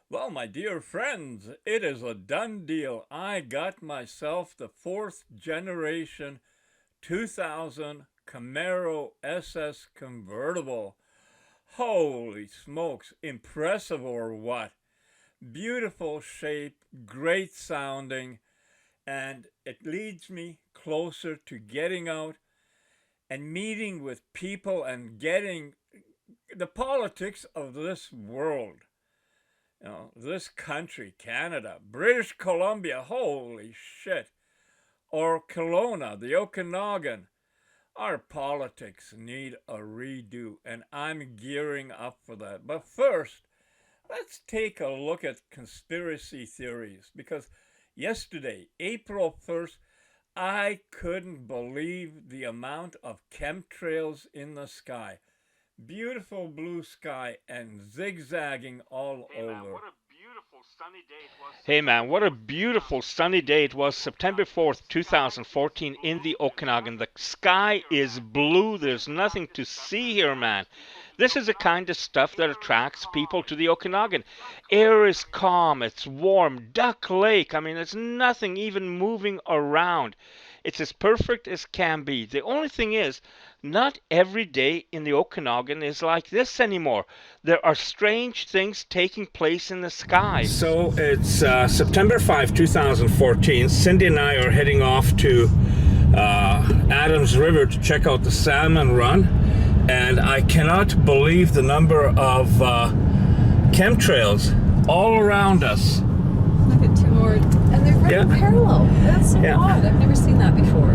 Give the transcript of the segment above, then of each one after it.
Well, my dear friends, it is a done deal. I got myself the fourth generation 2000 Camaro SS convertible. Holy smokes, impressive or what? Beautiful shape, great sounding, and it leads me closer to getting out and meeting with people and getting the politics of this world. This country, Canada, British Columbia, holy shit, or Kelowna, the Okanagan. Our politics need a redo, and I'm gearing up for that. But first, let's take a look at conspiracy theories because yesterday, April 1st, I couldn't believe the amount of chemtrails in the sky. Beautiful blue sky and zigzagging all over. Hey man, what a beautiful sunny day it was September 4th, 2014 in the Okanagan. The sky is blue. There's nothing to see here, man. This is the kind of stuff that attracts people to the Okanagan. Air is calm, it's warm, Duck Lake. I mean, there's nothing even moving around. It's as perfect as can be. The only thing is, not every day in the Okanagan is like this anymore. There are strange things taking place in the sky. So it's September 5, 2014. Cindy and I are heading off to Adams River to check out the salmon run. And I cannot believe the number of chemtrails all around us. Look at two more, and they're right parallel. That's so odd. I've never seen that before.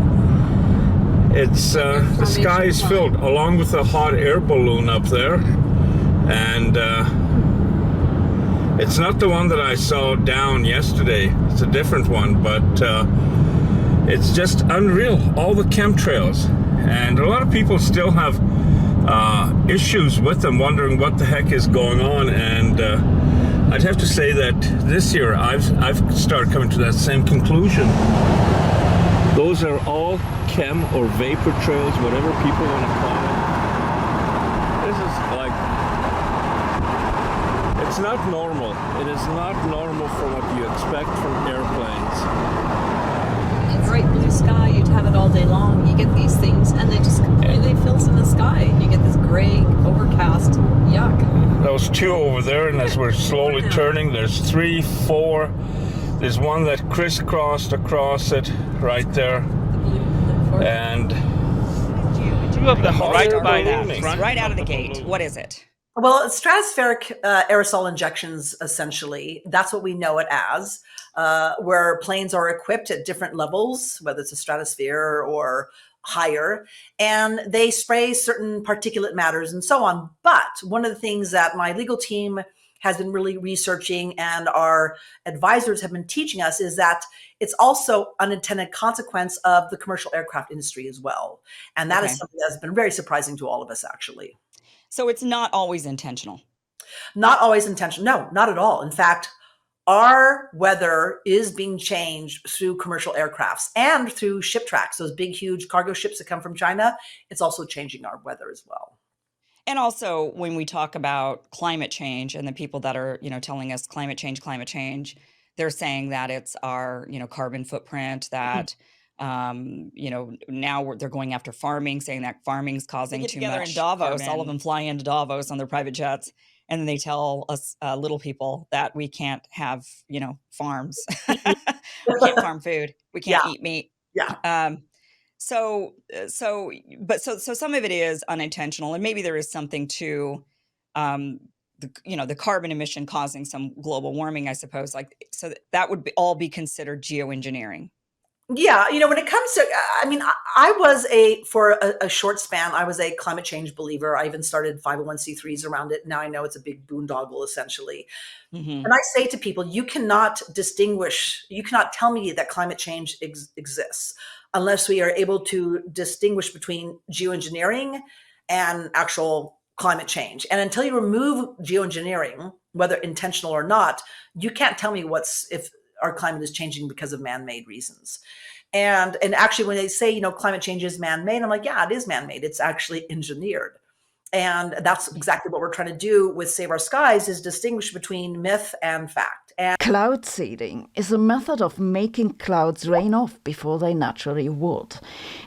It's the sky is filled, along with a hot air balloon up there, and it's not the one that I saw down yesterday. It's a different one, but it's just unreal. All the chemtrails, and a lot of people still have issues with them, wondering what the heck is going on. And I'd have to say that this year I've started coming to that same conclusion. Those are all chem or vapor trails, whatever people want to call it. This is like, it's not normal. It is not normal from what you expect from airplanes. In bright blue sky, you'd have it all day long. You get these things, and they just completely fills in the sky. You get this gray, overcast, yuck. Those two over there, and as we're slowly turning, there's 3, 4. There's one that crisscrossed across it right there. And you have the right by that, right out of the gate. What is it? Well, it's stratospheric aerosol injections, essentially. That's what we know it as, where planes are equipped at different levels, whether it's a stratosphere or higher, and they spray certain particulate matters and so on. But one of the things that my legal team has been really researching and our advisors have been teaching us is that it's also unintended consequence of the commercial aircraft industry as well. And that is something that's been very surprising to all of us, actually. So it's not always intentional. Not always intentional. No, not at all. In fact, our weather is being changed through commercial aircrafts and through ship tracks, those big, huge cargo ships that come from China. It's also changing our weather as well. And also when we talk about climate change and the people that are, telling us climate change, they're saying that it's our, carbon footprint that, now they're going after farming, saying that farming's causing too much in Davos. Carbon. All of them fly into Davos on their private jets. And then they tell us little people that we can't have, farms. We can't farm food. We can't eat meat. Yeah. So some of it is unintentional, and maybe there is something to, the carbon emission causing some global warming, I suppose. So that would all be considered geoengineering. Yeah, when it comes to, I was for a short span, I was a climate change believer. I even started 501c3s around it. Now I know it's a big boondoggle, essentially. Mm-hmm. And I say to people, you cannot tell me that climate change exists unless we are able to distinguish between geoengineering and actual climate change. And until you remove geoengineering, whether intentional or not, you can't tell me if our climate is changing because of man-made reasons. And actually when they say, climate change is man-made, I'm like, yeah, it is man-made. It's actually engineered. And that's exactly what we're trying to do with Save Our Skies, is distinguish between myth and fact. And cloud seeding is a method of making clouds rain off before they naturally would.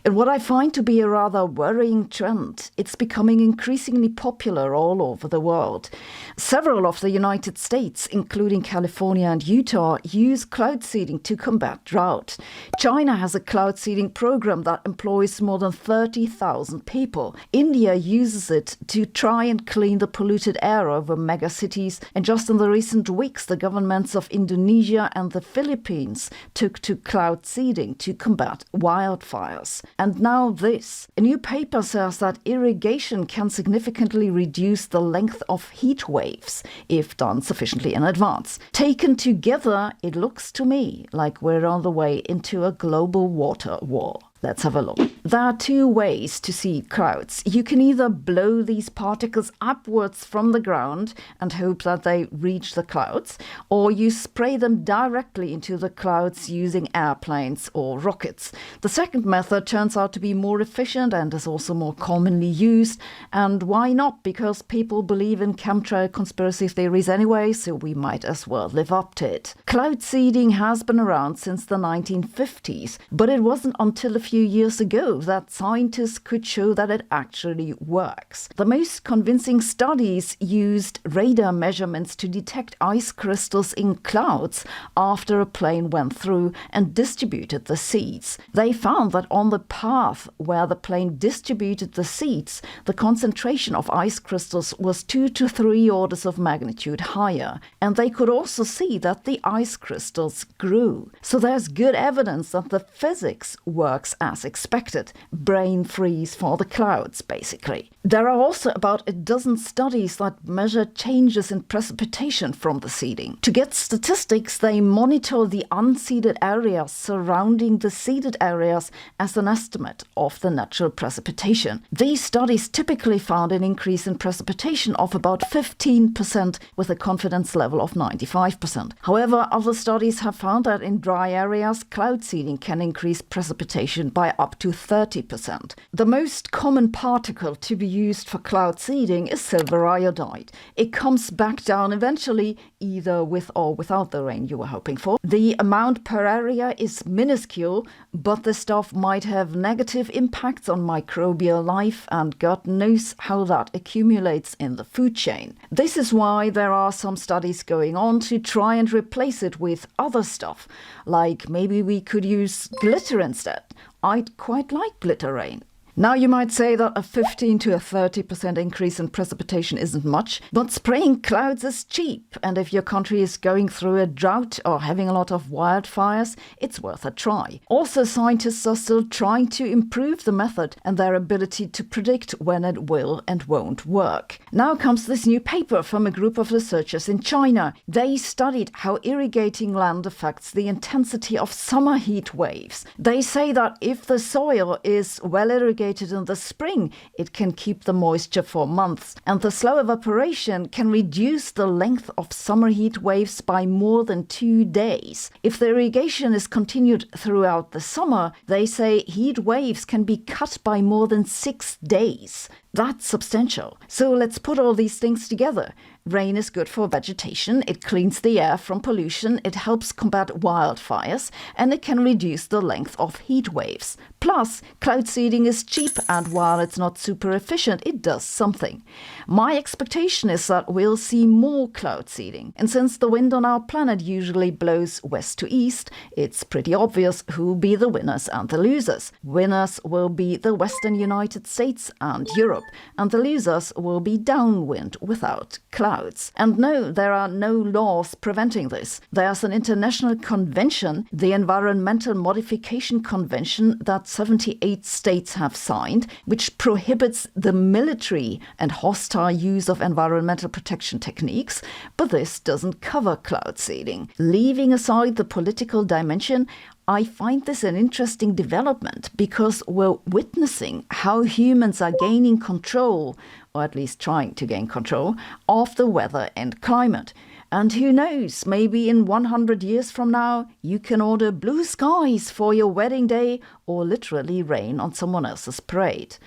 And what I find to be a rather worrying trend, it's becoming increasingly popular all over the world. Several of the United States, including California and Utah, use cloud seeding to combat drought. China has a cloud seeding program that employs more than 30,000 people. India uses it to try and clean the polluted air over megacities. And just in the recent weeks, the governments of Indonesia and the Philippines took to cloud seeding to combat wildfires. And now this. A new paper says that irrigation can significantly reduce the length of heat waves if done sufficiently in advance. Taken together, it looks to me like we're on the way into a global water war. Let's have a look. There are two ways to seed clouds. You can either blow these particles upwards from the ground and hope that they reach the clouds, or you spray them directly into the clouds using airplanes or rockets. The second method turns out to be more efficient and is also more commonly used. And why not? Because people believe in chemtrail conspiracy theories anyway, so we might as well live up to it. Cloud seeding has been around since the 1950s, but it wasn't until a few years ago that scientists could show that it actually works. The most convincing studies used radar measurements to detect ice crystals in clouds after a plane went through and distributed the seeds. They found that on the path where the plane distributed the seeds, the concentration of ice crystals was 2 to 3 orders of magnitude higher. And they could also see that the ice crystals grew. So there's good evidence that the physics works as expected. Brain freeze for the clouds, basically. There are also about a dozen studies that measure changes in precipitation from the seeding. To get statistics, they monitor the unseeded areas surrounding the seeded areas as an estimate of the natural precipitation. These studies typically found an increase in precipitation of about 15% with a confidence level of 95%. However, other studies have found that in dry areas, cloud seeding can increase precipitation by up to 30%. The most common particle to be used for cloud seeding is silver iodide. It comes back down eventually, either with or without the rain you were hoping for. The amount per area is minuscule, but the stuff might have negative impacts on microbial life, and God knows how that accumulates in the food chain. This is why there are some studies going on to try and replace it with other stuff, like maybe we could use glitter instead. I'd quite like glitter rain. Now you might say that a 15 to a 30% increase in precipitation isn't much, but spraying clouds is cheap, and if your country is going through a drought or having a lot of wildfires, it's worth a try. Also, scientists are still trying to improve the method and their ability to predict when it will and won't work. Now comes this new paper from a group of researchers in China. They studied how irrigating land affects the intensity of summer heat waves. They say that if the soil is well irrigated in the spring, it can keep the moisture for months, and the slow evaporation can reduce the length of summer heat waves by more than 2 days. If the irrigation is continued throughout the summer, they say heat waves can be cut by more than 6 days. That's substantial. So let's put all these things together. Rain is good for vegetation, it cleans the air from pollution, it helps combat wildfires, and it can reduce the length of heat waves. Plus, cloud seeding is cheap, and while it's not super efficient, it does something. My expectation is that we'll see more cloud seeding. And since the wind on our planet usually blows west to east, it's pretty obvious who'll be the winners and the losers. Winners will be the Western United States and Europe, and the losers will be downwind without clouds. And no, there are no laws preventing this. There's an international convention, the Environmental Modification Convention, that 78 states have signed, which prohibits the military and hostile use of environmental protection techniques, but this doesn't cover cloud seeding. Leaving aside the political dimension, I find this an interesting development because we're witnessing how humans are gaining control, or at least trying to gain control, of the weather and climate. And who knows, maybe in 100 years from now, you can order blue skies for your wedding day or literally rain on someone else's parade.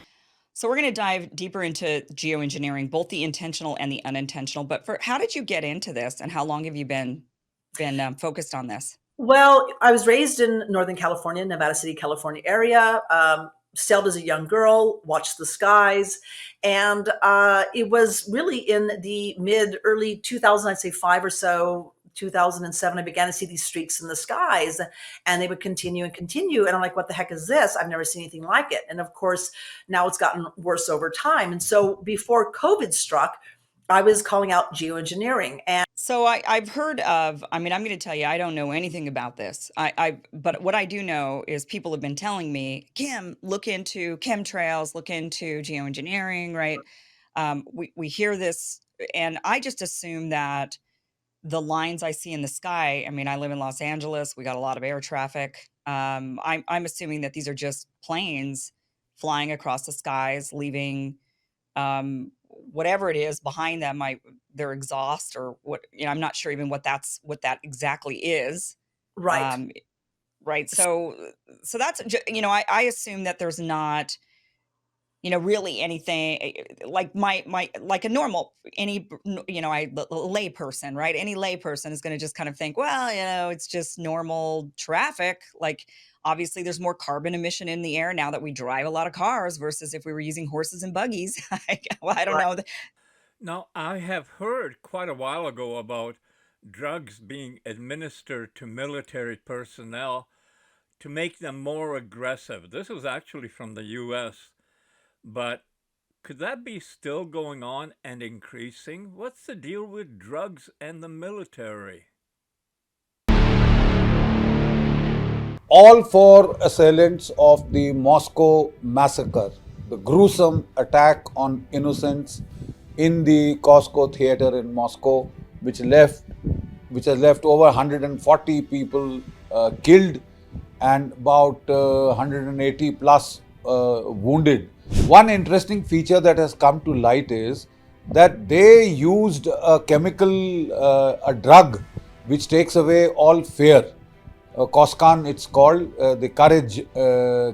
So we're going to dive deeper into geoengineering, both the intentional and the unintentional. But how did you get into this, and how long have you been focused on this? Well, I was raised in Northern California, Nevada City, California area. Sailed as a young girl, watched the skies, and it was really in the early 2000s, I'd say 5 or so, 2007, I began to see these streaks in the skies, and they would continue and continue. And I'm like, what the heck is this? I've never seen anything like it. And of course, now it's gotten worse over time. And so before COVID struck, I was calling out geoengineering. And so I've heard of, I mean, I'm going to tell you, I don't know anything about this. But what I do know is people have been telling me, Kim, look into chemtrails, look into geoengineering, right? We hear this, and I just assume that the lines I see in the sky, I mean, I live in Los Angeles, we got a lot of air traffic. I'm assuming that these are just planes flying across the skies, leaving whatever it is behind them, their exhaust or what, I'm not sure even what that exactly is. right. Right. So that's, I assume that there's not, really anything like like a normal, lay person, right? Any lay person is going to just kind of think, well, it's just normal traffic. Like, obviously there's more carbon emission in the air now that we drive a lot of cars versus if we were using horses and buggies. Well, I don't know. Now, I have heard quite a while ago about drugs being administered to military personnel to make them more aggressive. This was actually from the US, but could that be still going on and increasing? What's the deal with drugs and the military? All four assailants of the Moscow massacre, the gruesome attack on innocents in the Costco theater in Moscow, which has left over 140 people killed and about 180 plus wounded. One interesting feature that has come to light is that they used a chemical, a drug, which takes away all fear. Koskan, it's called the courage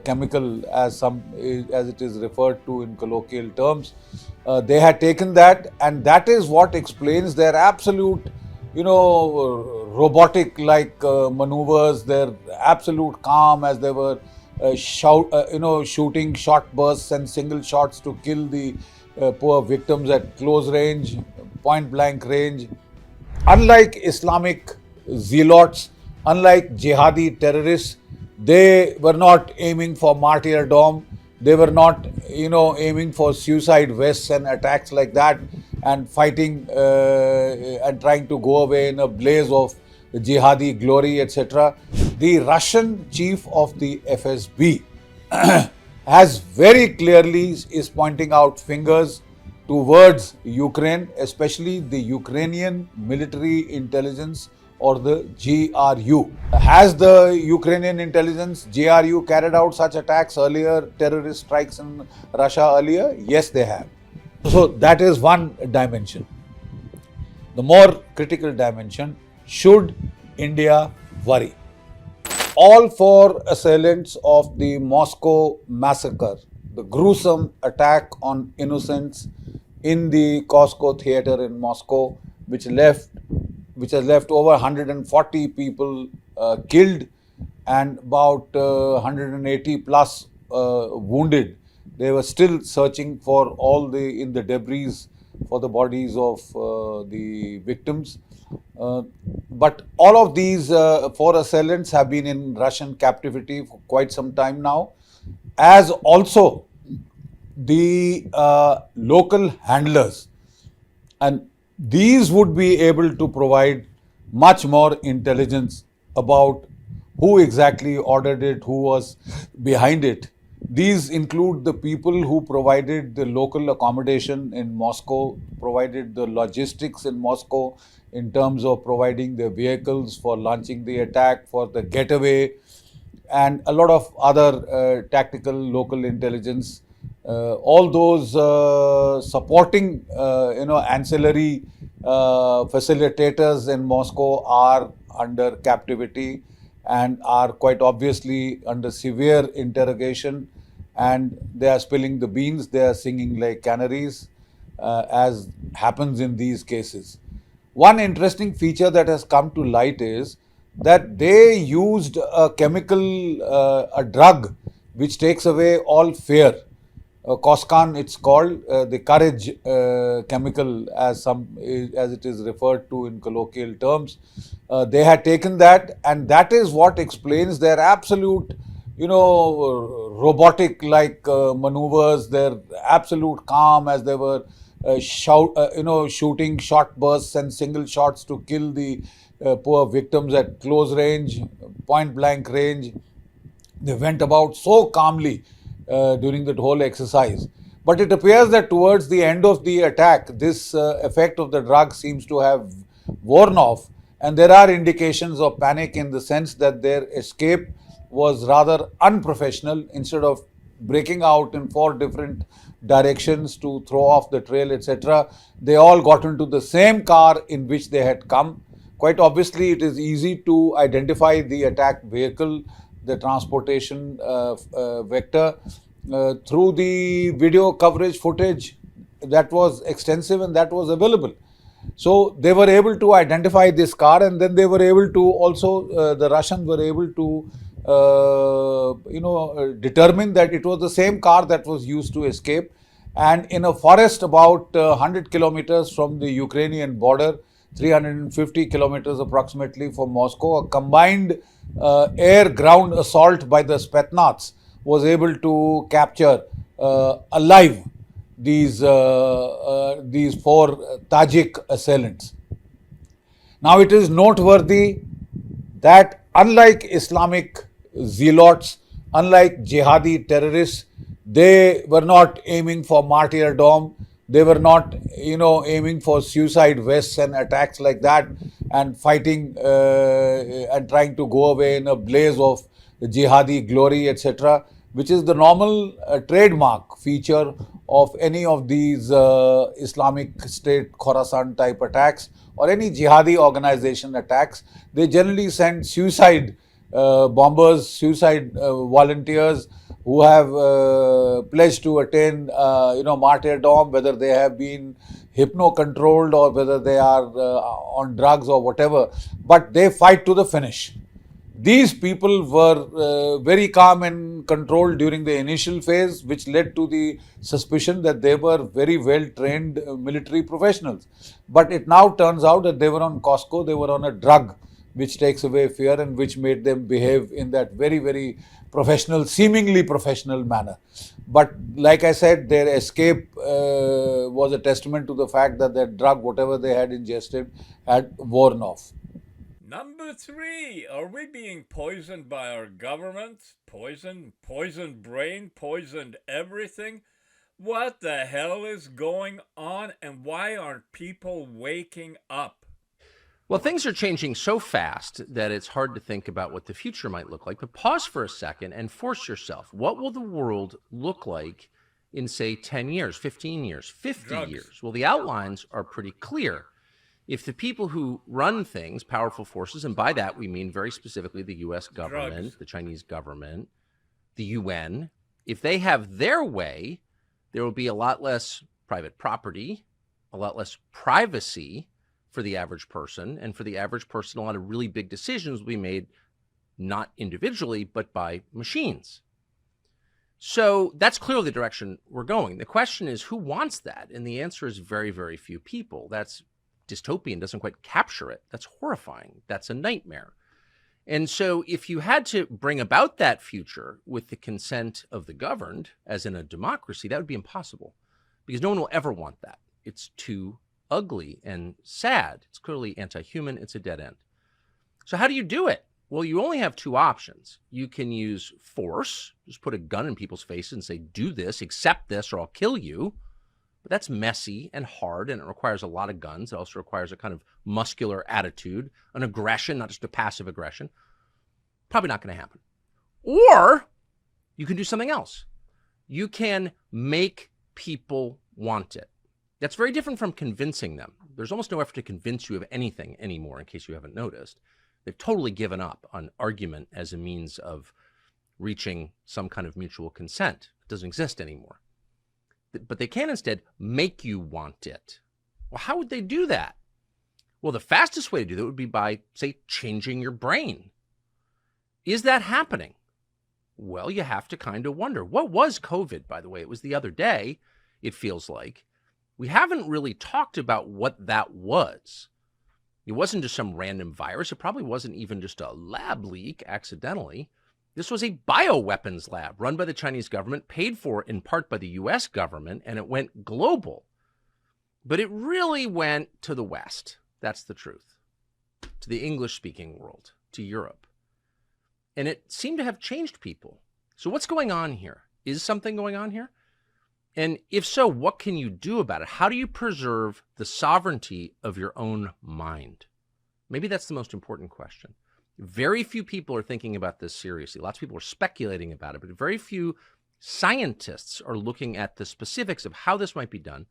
chemical, as it is referred to in colloquial terms. They had taken that, and that is what explains their absolute, robotic-like maneuvers. Their absolute calm as they were shooting short bursts and single shots to kill the poor victims at close range, point-blank range. Unlike Islamic zealots, unlike jihadi terrorists, they were not aiming for martyrdom. They were not, aiming for suicide vests and attacks like that and fighting and trying to go away in a blaze of jihadi glory, etc. The Russian chief of the FSB has very clearly is pointing out fingers towards Ukraine, especially the Ukrainian military intelligence or the GRU. Has the Ukrainian intelligence, GRU, carried out such attacks earlier, terrorist strikes in Russia earlier? Yes, they have. So that is one dimension. The more critical dimension, should India worry? All four assailants of the Moscow massacre, the gruesome attack on innocents in the Costco theater in Moscow, which has left over 140 people killed and about 180 plus wounded. They were still searching for in the debris for the bodies of the victims. But all of these four assailants have been in Russian captivity for quite some time now, as also the local handlers. And these would be able to provide much more intelligence about who exactly ordered it, who was behind it. These include the people who provided the local accommodation in Moscow, provided the logistics in Moscow in terms of providing the vehicles for launching the attack, for the getaway, and a lot of other tactical local intelligence. All those supporting, ancillary facilitators in Moscow are under captivity and are quite obviously under severe interrogation. and they are spilling the beans, they are singing like canaries, as happens in these cases. One interesting feature that has come to light is that they used a chemical, a drug, which takes away all fear. Coscan, it's called, the courage chemical, as it is referred to in colloquial terms. They had taken that, and that is what explains their absolute, robotic like maneuvers, their absolute calm as they were shooting short bursts and single shots to kill the poor victims at close range, point blank range. They went about so calmly during that whole exercise. But it appears that towards the end of the attack, this effect of the drug seems to have worn off, and there are indications of panic in the sense that their escape was rather unprofessional. Instead of breaking out in 4 different directions to throw off the trail, etc., they all got into the same car in which they had come. Quite obviously, it is easy to identify the attack vehicle, the transportation vector, through the video coverage footage that was extensive and that was available. So they were able to identify this car, and then they were able to also, the Russians were able to determine that it was the same car that was used to escape. And in a forest about 100 kilometers from the Ukrainian border, 350 kilometers approximately from Moscow, a combined air-ground assault by the Spetsnaz was able to capture alive these 4 Tajik assailants. Now it is noteworthy that unlike Islamic zealots, unlike jihadi terrorists, they were not aiming for martyrdom. They were not, aiming for suicide vests and attacks like that and fighting and trying to go away in a blaze of jihadi glory, etc., which is the normal trademark feature of any of these Islamic State Khorasan type attacks or any jihadi organization attacks. They generally send suicide bombers, suicide volunteers who have pledged to attain, martyrdom, whether they have been hypno-controlled or whether they are on drugs or whatever, but they fight to the finish. These people were very calm and controlled during the initial phase, which led to the suspicion that they were very well-trained military professionals. But it now turns out that they were on Costco, they were on a drug which takes away fear and which made them behave in that very, very professional, seemingly professional manner. But like I said, their escape was a testament to the fact that that drug, whatever they had ingested, had worn off. Number 3, are we being poisoned by our government? Poisoned brain, poisoned everything? What the hell is going on, and why aren't people waking up? Well, things are changing so fast that it's hard to think about what the future might look like. But pause for a second and force yourself. What will the world look like in, say, 10 years, 15 years, 50 years? Well, the outlines are pretty clear. If the people who run things, powerful forces, and by that we mean very specifically the U.S. government, the Chinese government, the UN, if they have their way, there will be a lot less private property, a lot less privacy for the average person, and for the average person, a lot of really big decisions will be made not individually, but by machines. So that's clearly the direction we're going. The question is, who wants that? And the answer is very, very few people. That's dystopian, doesn't quite capture it. That's horrifying. That's a nightmare. And so if you had to bring about that future with the consent of the governed, as in a democracy, that would be impossible, because no one will ever want that. It's too ugly and sad. It's clearly anti-human. It's a dead end. So how do you do it? Well, you only have 2 options. You can use force, just put a gun in people's faces and say, do this, accept this, or I'll kill you. But that's messy and hard, and it requires a lot of guns. It also requires a kind of muscular attitude, an aggression, not just a passive aggression. Probably not going to happen. Or you can do something else. You can make people want it. That's very different from convincing them. There's almost no effort to convince you of anything anymore, in case you haven't noticed. They've totally given up on argument as a means of reaching some kind of mutual consent, It doesn't exist anymore. But they can instead make you want it. Well, how would they do that? Well, the fastest way to do that would be by, say, changing your brain. Is that happening? Well, you have to kind of wonder. What was COVID, by the way? It was the other day, it feels like. We haven't really talked about what that was. It wasn't just some random virus. It probably wasn't even just a lab leak accidentally. This was a bioweapons lab run by the Chinese government, paid for in part by the US government, and it went global. But it really went to the West. That's the truth. To the English-speaking world, to Europe. And it seemed to have changed people. So what's going on here? Is something going on here? And if so, what can you do about it? How do you preserve the sovereignty of your own mind? Maybe that's the most important question. Very few people are thinking about this seriously. Lots of people are speculating about it, but very few scientists are looking at the specifics of how this might be done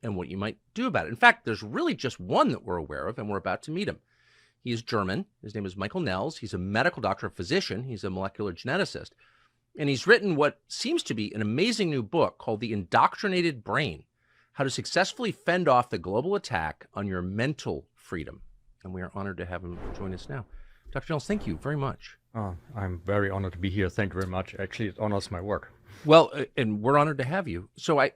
and what you might do about it. In fact, there's really just one that we're aware of, and we're about to meet him. He is German. His name is Michael Nels. He's a medical doctor, a physician. He's a molecular geneticist. And he's written what seems to be an amazing new book called The Indoctrinated Brain, How to Successfully Fend Off the Global Attack on Your Mental Freedom. And we are honored to have him join us now. Dr. Nels, thank you very much. I'm very honored to be here. Thank you very much. Actually, it honors my work. Well, and we're honored to have you. So I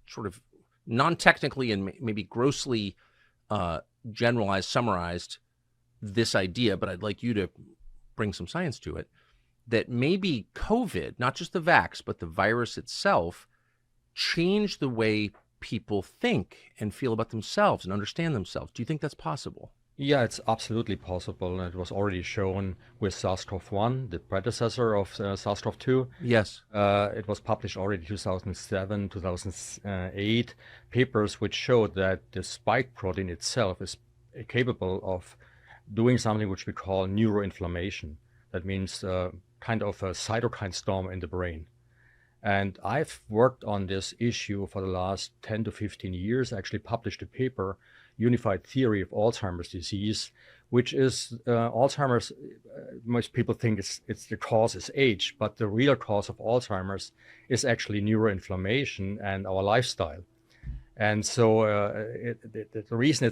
sort of non-technically and maybe grossly generalized, summarized this idea, but I'd like you to bring some science to it, that maybe COVID, not just the vax, but the virus itself, changed the way people think and feel about themselves and understand themselves. Do you think that's possible? Yeah, it's absolutely possible. It was already shown with SARS-CoV-1, the predecessor of SARS-CoV-2. Yes. It was published already in 2007, 2008, papers which showed that the spike protein itself is capable of doing something which we call neuroinflammation. That means kind of a cytokine storm in the brain. And I've worked on this issue for the last 10 to 15 years, actually published a paper, Unified Theory of Alzheimer's Disease, which is Alzheimer's. Most people think it's the cause is age, but the real cause of Alzheimer's is actually neuroinflammation and our lifestyle. And so the reason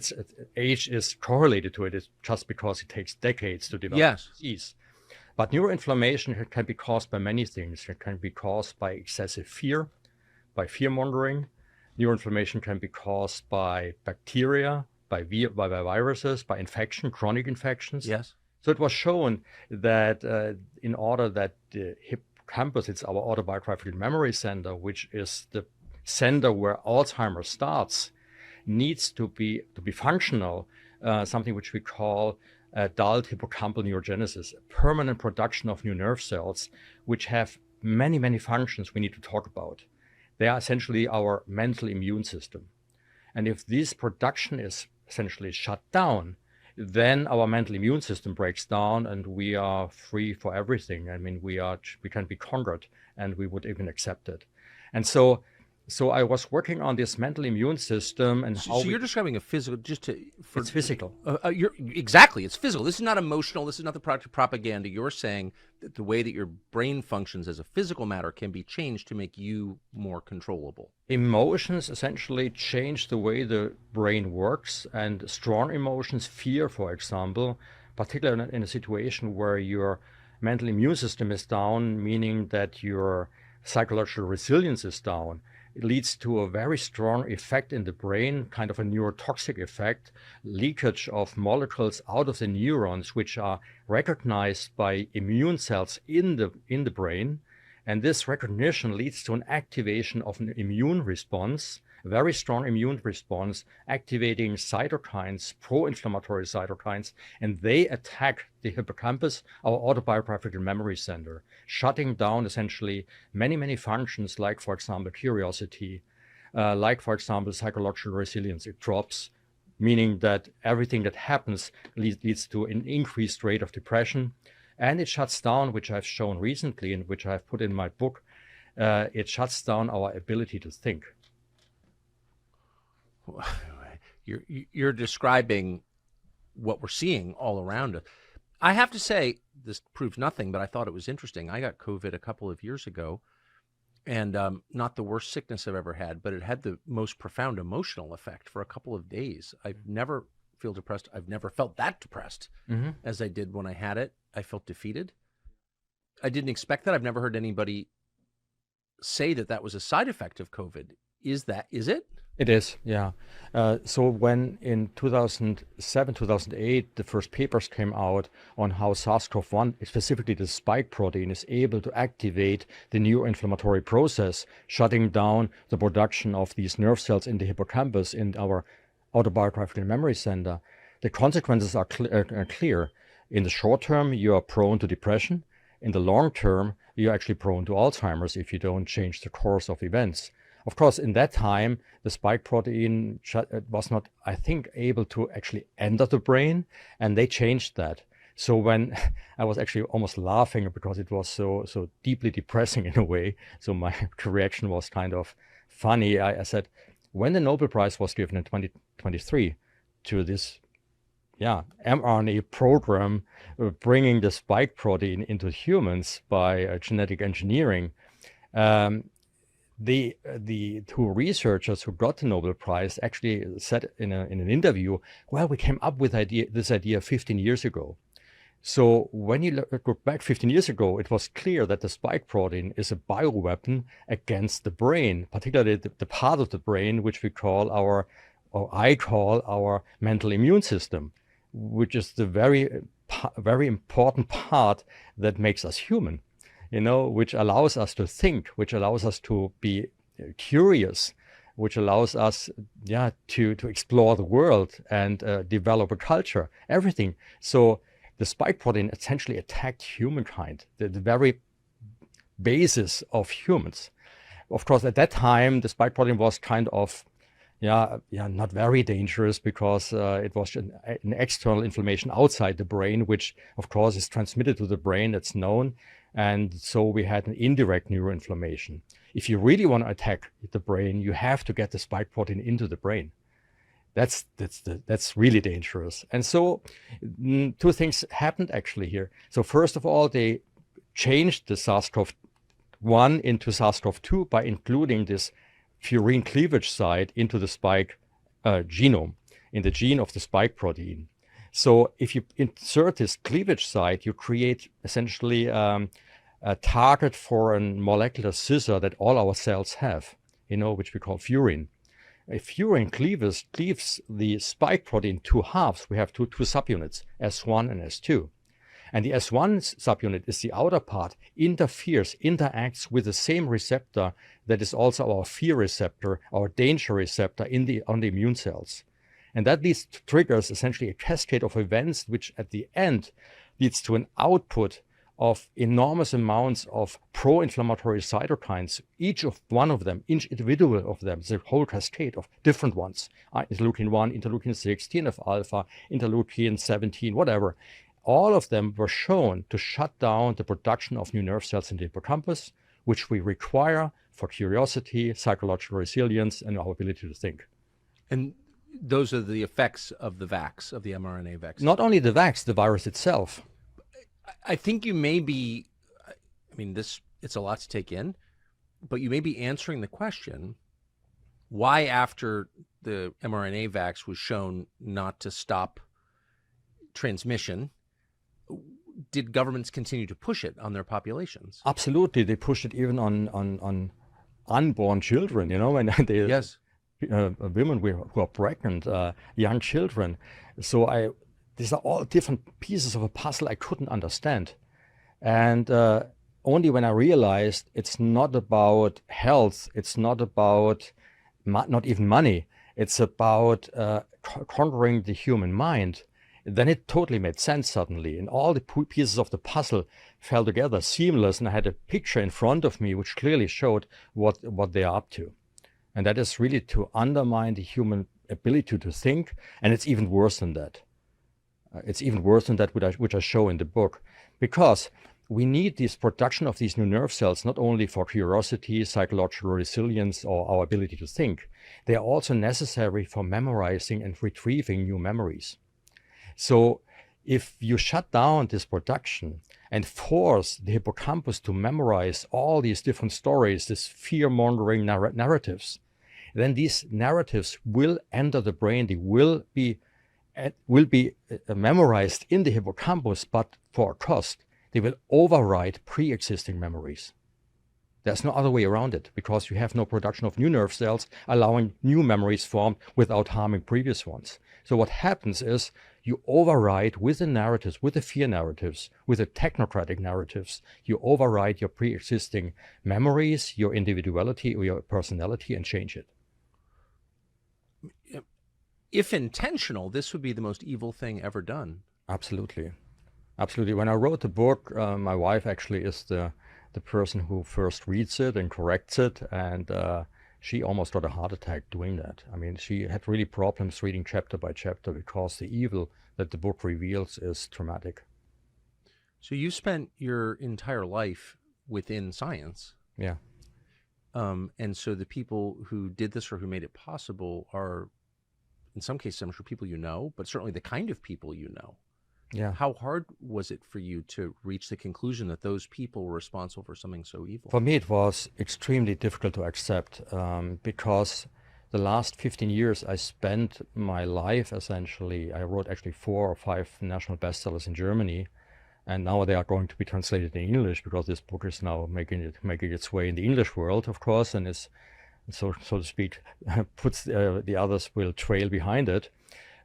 age is correlated to it is just because it takes decades to develop disease. But neuroinflammation can be caused by many things. It can be caused by excessive fear, by fear-mongering. Neuroinflammation can be caused by bacteria, by viruses, by infection, chronic infections. Yes. So it was shown that in order that the hippocampus, it's our autobiographical memory center, which is the center where Alzheimer's starts, needs to be functional, something which we call adult hippocampal neurogenesis, a permanent production of new nerve cells, which have many, many functions we need to talk about. They are essentially our mental immune system. And if this production is essentially shut down, then our mental immune system breaks down and we are free for everything. I mean, we can be conquered and we would even accept it. And so I was working on this mental immune system and so you're describing a physical, it's physical. Exactly, it's physical. This is not emotional. This is not the product of propaganda. You're saying that the way that your brain functions as a physical matter can be changed to make you more controllable. Emotions essentially change the way the brain works, and strong emotions, fear, for example, particularly in a situation where your mental immune system is down, meaning that your psychological resilience is down. It leads to a very strong effect in the brain, kind of a neurotoxic effect, leakage of molecules out of the neurons, which are recognized by immune cells in the brain. And this recognition leads to an activation of an immune response, a very strong immune response, activating cytokines, pro-inflammatory cytokines, and they attack the hippocampus, our autobiographical memory center, shutting down essentially many, many functions like, for example, curiosity, like, for example, psychological resilience. It drops, meaning that everything that happens leads to an increased rate of depression. And it shuts down, which I've shown recently and which I've put in my book, it shuts down our ability to think. You're describing what we're seeing all around us. I have to say, this proves nothing, but I thought it was interesting. I got COVID a couple of years ago, and not the worst sickness I've ever had, but it had the most profound emotional effect for a couple of days. I've never feel depressed. I've never felt that depressed as I did when I had it. I felt defeated. I didn't expect that. I've never heard anybody say that that was a side effect of COVID. Is it? It is, yeah. So when in 2007, 2008, the first papers came out on how SARS-CoV-1, specifically the spike protein, is able to activate the neuroinflammatory process, shutting down the production of these nerve cells in the hippocampus in our autobiographical memory center, the consequences are clear. In the short term, you are prone to depression. In the long term, you're actually prone to Alzheimer's if you don't change the course of events. Of course, in that time, the spike protein was not, I think, able to actually enter the brain, and they changed that. So when I was actually almost laughing because it was so deeply depressing in a way, so my reaction was kind of funny. I said, when the Nobel Prize was given in 2023 to this mRNA program bringing the spike protein into humans by genetic engineering, the two researchers who got the Nobel Prize actually said in an interview, well, we came up with this idea 15 years ago. So when you look back 15 years ago, it was clear that the spike protein is a bioweapon against the brain, particularly the part of the brain which I call our mental immune system, which is the very important part that makes us human. Which allows us to think, which allows us to be curious, which allows us, to explore the world and develop a culture, everything. So the spike protein essentially attacked humankind, the very basis of humans. Of course, at that time, the spike protein was kind of, not very dangerous because it was an external inflammation outside the brain, which, of course, is transmitted to the brain. That's known. And so we had an indirect neuroinflammation. If you really want to attack the brain, you have to get the spike protein into the brain. That's really dangerous. And so two things happened actually here. So first of all, they changed the SARS-CoV-1 into SARS-CoV-2 by including this furin cleavage site into the spike genome, in the gene of the spike protein. So if you insert this cleavage site, you create essentially a target for a molecular scissor that all our cells have, which we call furin. If furin cleaves the spike protein two halves, we have two subunits, S1 and S2. And the S1 subunit is the outer part, interacts with the same receptor that is also our fear receptor, our danger receptor on the immune cells. And that triggers essentially a cascade of events, which at the end leads to an output of enormous amounts of pro-inflammatory cytokines. Each individual of them, the whole cascade of different ones, interleukin 1, interleukin 6, TNF-alpha, interleukin 17, whatever. All of them were shown to shut down the production of new nerve cells in the hippocampus, which we require for curiosity, psychological resilience, and our ability to think. And those are the effects of the vax, of the mRNA vaccine. Not only the vax, the virus itself. I think you may be, it's a lot to take in, but you may be answering the question, why after the mRNA vax was shown not to stop transmission, did governments continue to push it on their populations? Absolutely. They pushed it even on unborn children, and they... Yes. Women who are pregnant, young children. So these are all different pieces of a puzzle I couldn't understand. And only when I realized it's not about health, it's not about not even money, it's about conquering the human mind, then it totally made sense suddenly. And all the pieces of the puzzle fell together seamless. And I had a picture in front of me which clearly showed what they are up to. And that is really to undermine the human ability to think. And it's even worse than that. Which I show in the book. Because we need this production of these new nerve cells, not only for curiosity, psychological resilience, or our ability to think. They are also necessary for memorizing and retrieving new memories. So if you shut down this production and force the hippocampus to memorize all these different stories, these fear-mongering narratives, then these narratives will enter the brain. They will be memorized in the hippocampus, but for a cost. They will override pre-existing memories. There's no other way around it, because you have no production of new nerve cells allowing new memories formed without harming previous ones. So what happens is you override with the narratives, with the fear narratives, with the technocratic narratives, you override your pre-existing memories, your individuality or your personality, and change it. If intentional, this would be the most evil thing ever done. Absolutely. Absolutely. When I wrote the book, my wife actually is the person who first reads it and corrects it, and she almost got a heart attack doing that. I mean, she had really problems reading chapter by chapter because the evil that the book reveals is traumatic. So you spent your entire life within science. Yeah. And so the people who did this or who made it possible are, in some cases, I'm sure people you know, but certainly the kind of people you know. Yeah. How hard was it for you to reach the conclusion that those people were responsible for something so evil? For me, it was extremely difficult to accept because the last 15 years I spent my life essentially, I wrote actually 4 or 5 national bestsellers in Germany, and now they are going to be translated in English because this book is now making its way in the English world, of course, and is, so to speak, puts the others will trail behind it.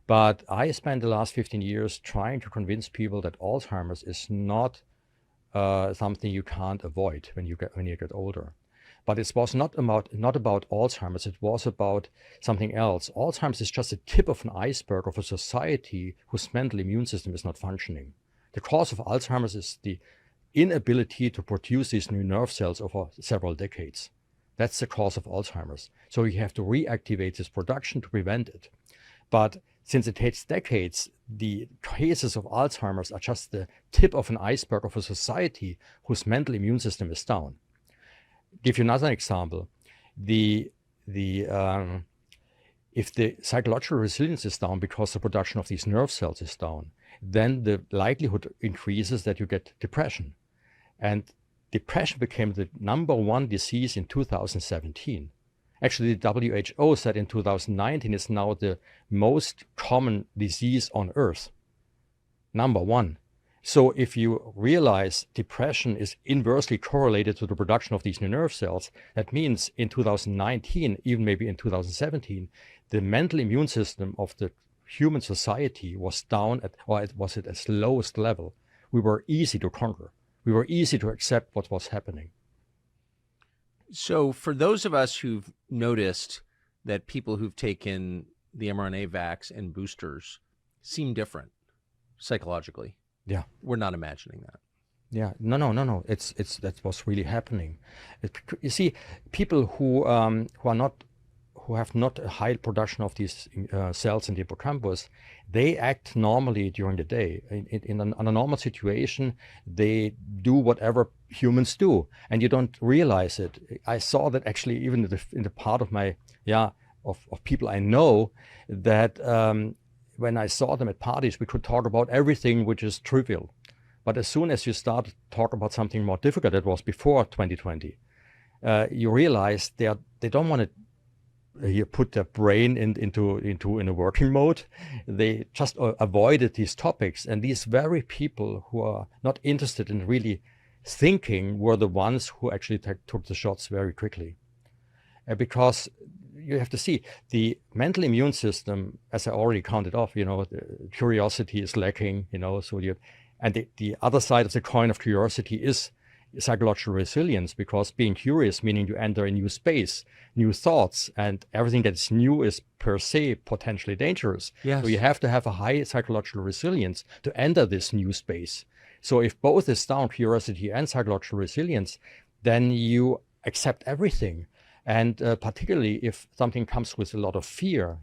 But I spent the last 15 years trying to convince people that Alzheimer's is not something you can't avoid when you get older. But it was not about Alzheimer's. It was about something else. Alzheimer's is just the tip of an iceberg of a society whose mental immune system is not functioning. The cause of Alzheimer's is the inability to produce these new nerve cells over several decades. That's the cause of Alzheimer's. So you have to reactivate this production to prevent it. But since it takes decades, the cases of Alzheimer's are just the tip of an iceberg of a society whose mental immune system is down. Give you another example. If the psychological resilience is down because the production of these nerve cells is down, then the likelihood increases that you get depression. And depression became the #1 disease in 2017. Actually, the WHO said in 2019 it's now the most common disease on earth. #1. So if you realize depression is inversely correlated to the production of these new nerve cells, that means in 2019, even maybe in 2017, the mental immune system of the human society was down at, or it was at its lowest level. We were easy to conquer. We were easy to accept what was happening. So for those of us who've noticed that people who've taken the mRNA vax and boosters seem different psychologically. Yeah. We're not imagining that. Yeah, no. It's that's what's really happening. You see, people who have not a high production of these cells in the hippocampus, they act normally during the day. In a normal situation, they do whatever humans do, and you don't realize it. I saw that actually even in the part of my of people I know, that when I saw them at parties, we could talk about everything which is trivial. But as soon as you start to talk about something more difficult, that was before 2020, you realize they don't want to you put their brain in a working mode. They just avoided these topics, and these very people who are not interested in really thinking were the ones who actually took the shots very quickly. Because you have to see, the mental immune system, as I already counted off, the curiosity is lacking, so and the other side of the coin of curiosity is psychological resilience, because being curious, meaning you enter a new space, new thoughts, and everything that's new is per se potentially dangerous. Yes. So you have to have a high psychological resilience to enter this new space. So if both is down, curiosity and psychological resilience, then you accept everything. And particularly if something comes with a lot of fear,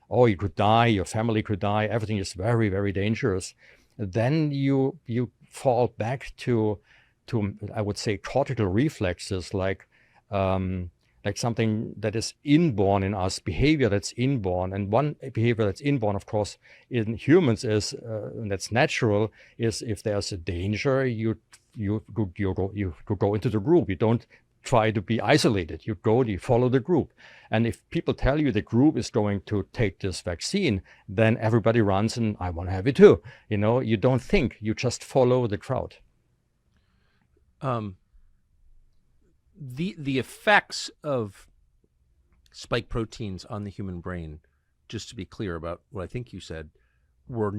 oh, you could die, your family could die, everything is very, very dangerous, then you fall back to I would say cortical reflexes like like something that is inborn in us, behavior that's inborn. And one behavior that's inborn, of course, in humans is, and that's natural, is if there's a danger, you go into the group. You don't try to be isolated. You follow the group. And if people tell you the group is going to take this vaccine, then everybody runs and I want to have it too. You don't think, you just follow the crowd. The effects of spike proteins on the human brain, just to be clear about what I think you said, were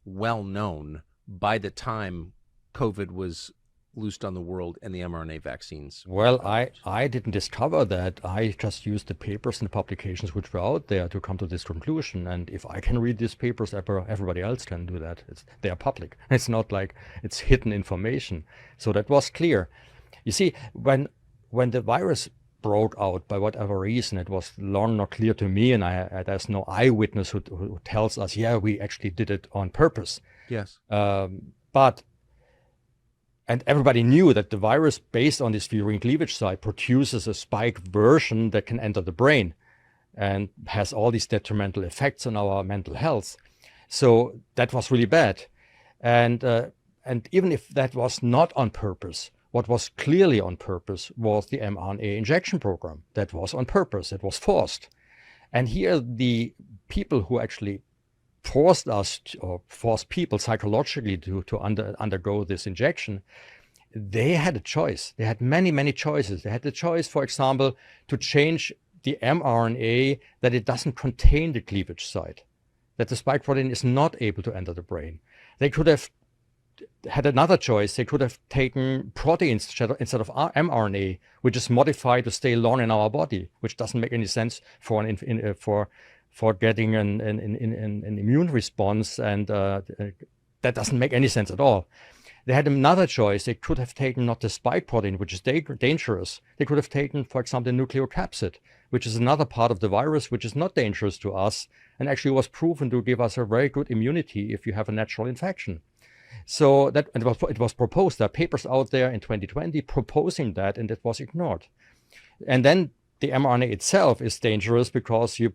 well known by the time COVID was loosed on the world and the mRNA vaccines. Well, I didn't discover that. I just used the papers and the publications which were out there to come to this conclusion. And if I can read these papers, everybody else can do that. They are public. It's not like it's hidden information. So that was clear. You see, when the virus broke out, by whatever reason, it was long not clear to me, and there's no eyewitness who tells us, yeah, we actually did it on purpose. Yes. And everybody knew that the virus, based on this furin cleavage site, produces a spike version that can enter the brain and has all these detrimental effects on our mental health. So that was really bad. And even if that was not on purpose, what was clearly on purpose was the mRNA injection program. That was on purpose. It was forced. And here the people who actually forced us or forced people psychologically to undergo this injection, they had a choice. They had many, many choices. They had the choice, for example, to change the mRNA that it doesn't contain the cleavage site, that the spike protein is not able to enter the brain. They could have had another choice. They could have taken proteins instead of mRNA, which is modified to stay long in our body, which doesn't make any sense for getting an immune response, and that doesn't make any sense at all. They had another choice. They could have taken not the spike protein, which is dangerous. They could have taken, for example, the nucleocapsid, which is another part of the virus, which is not dangerous to us, and actually was proven to give us a very good immunity if you have a natural infection. So that it was proposed. There are papers out there in 2020 proposing that, and it was ignored. And then the mRNA itself is dangerous because you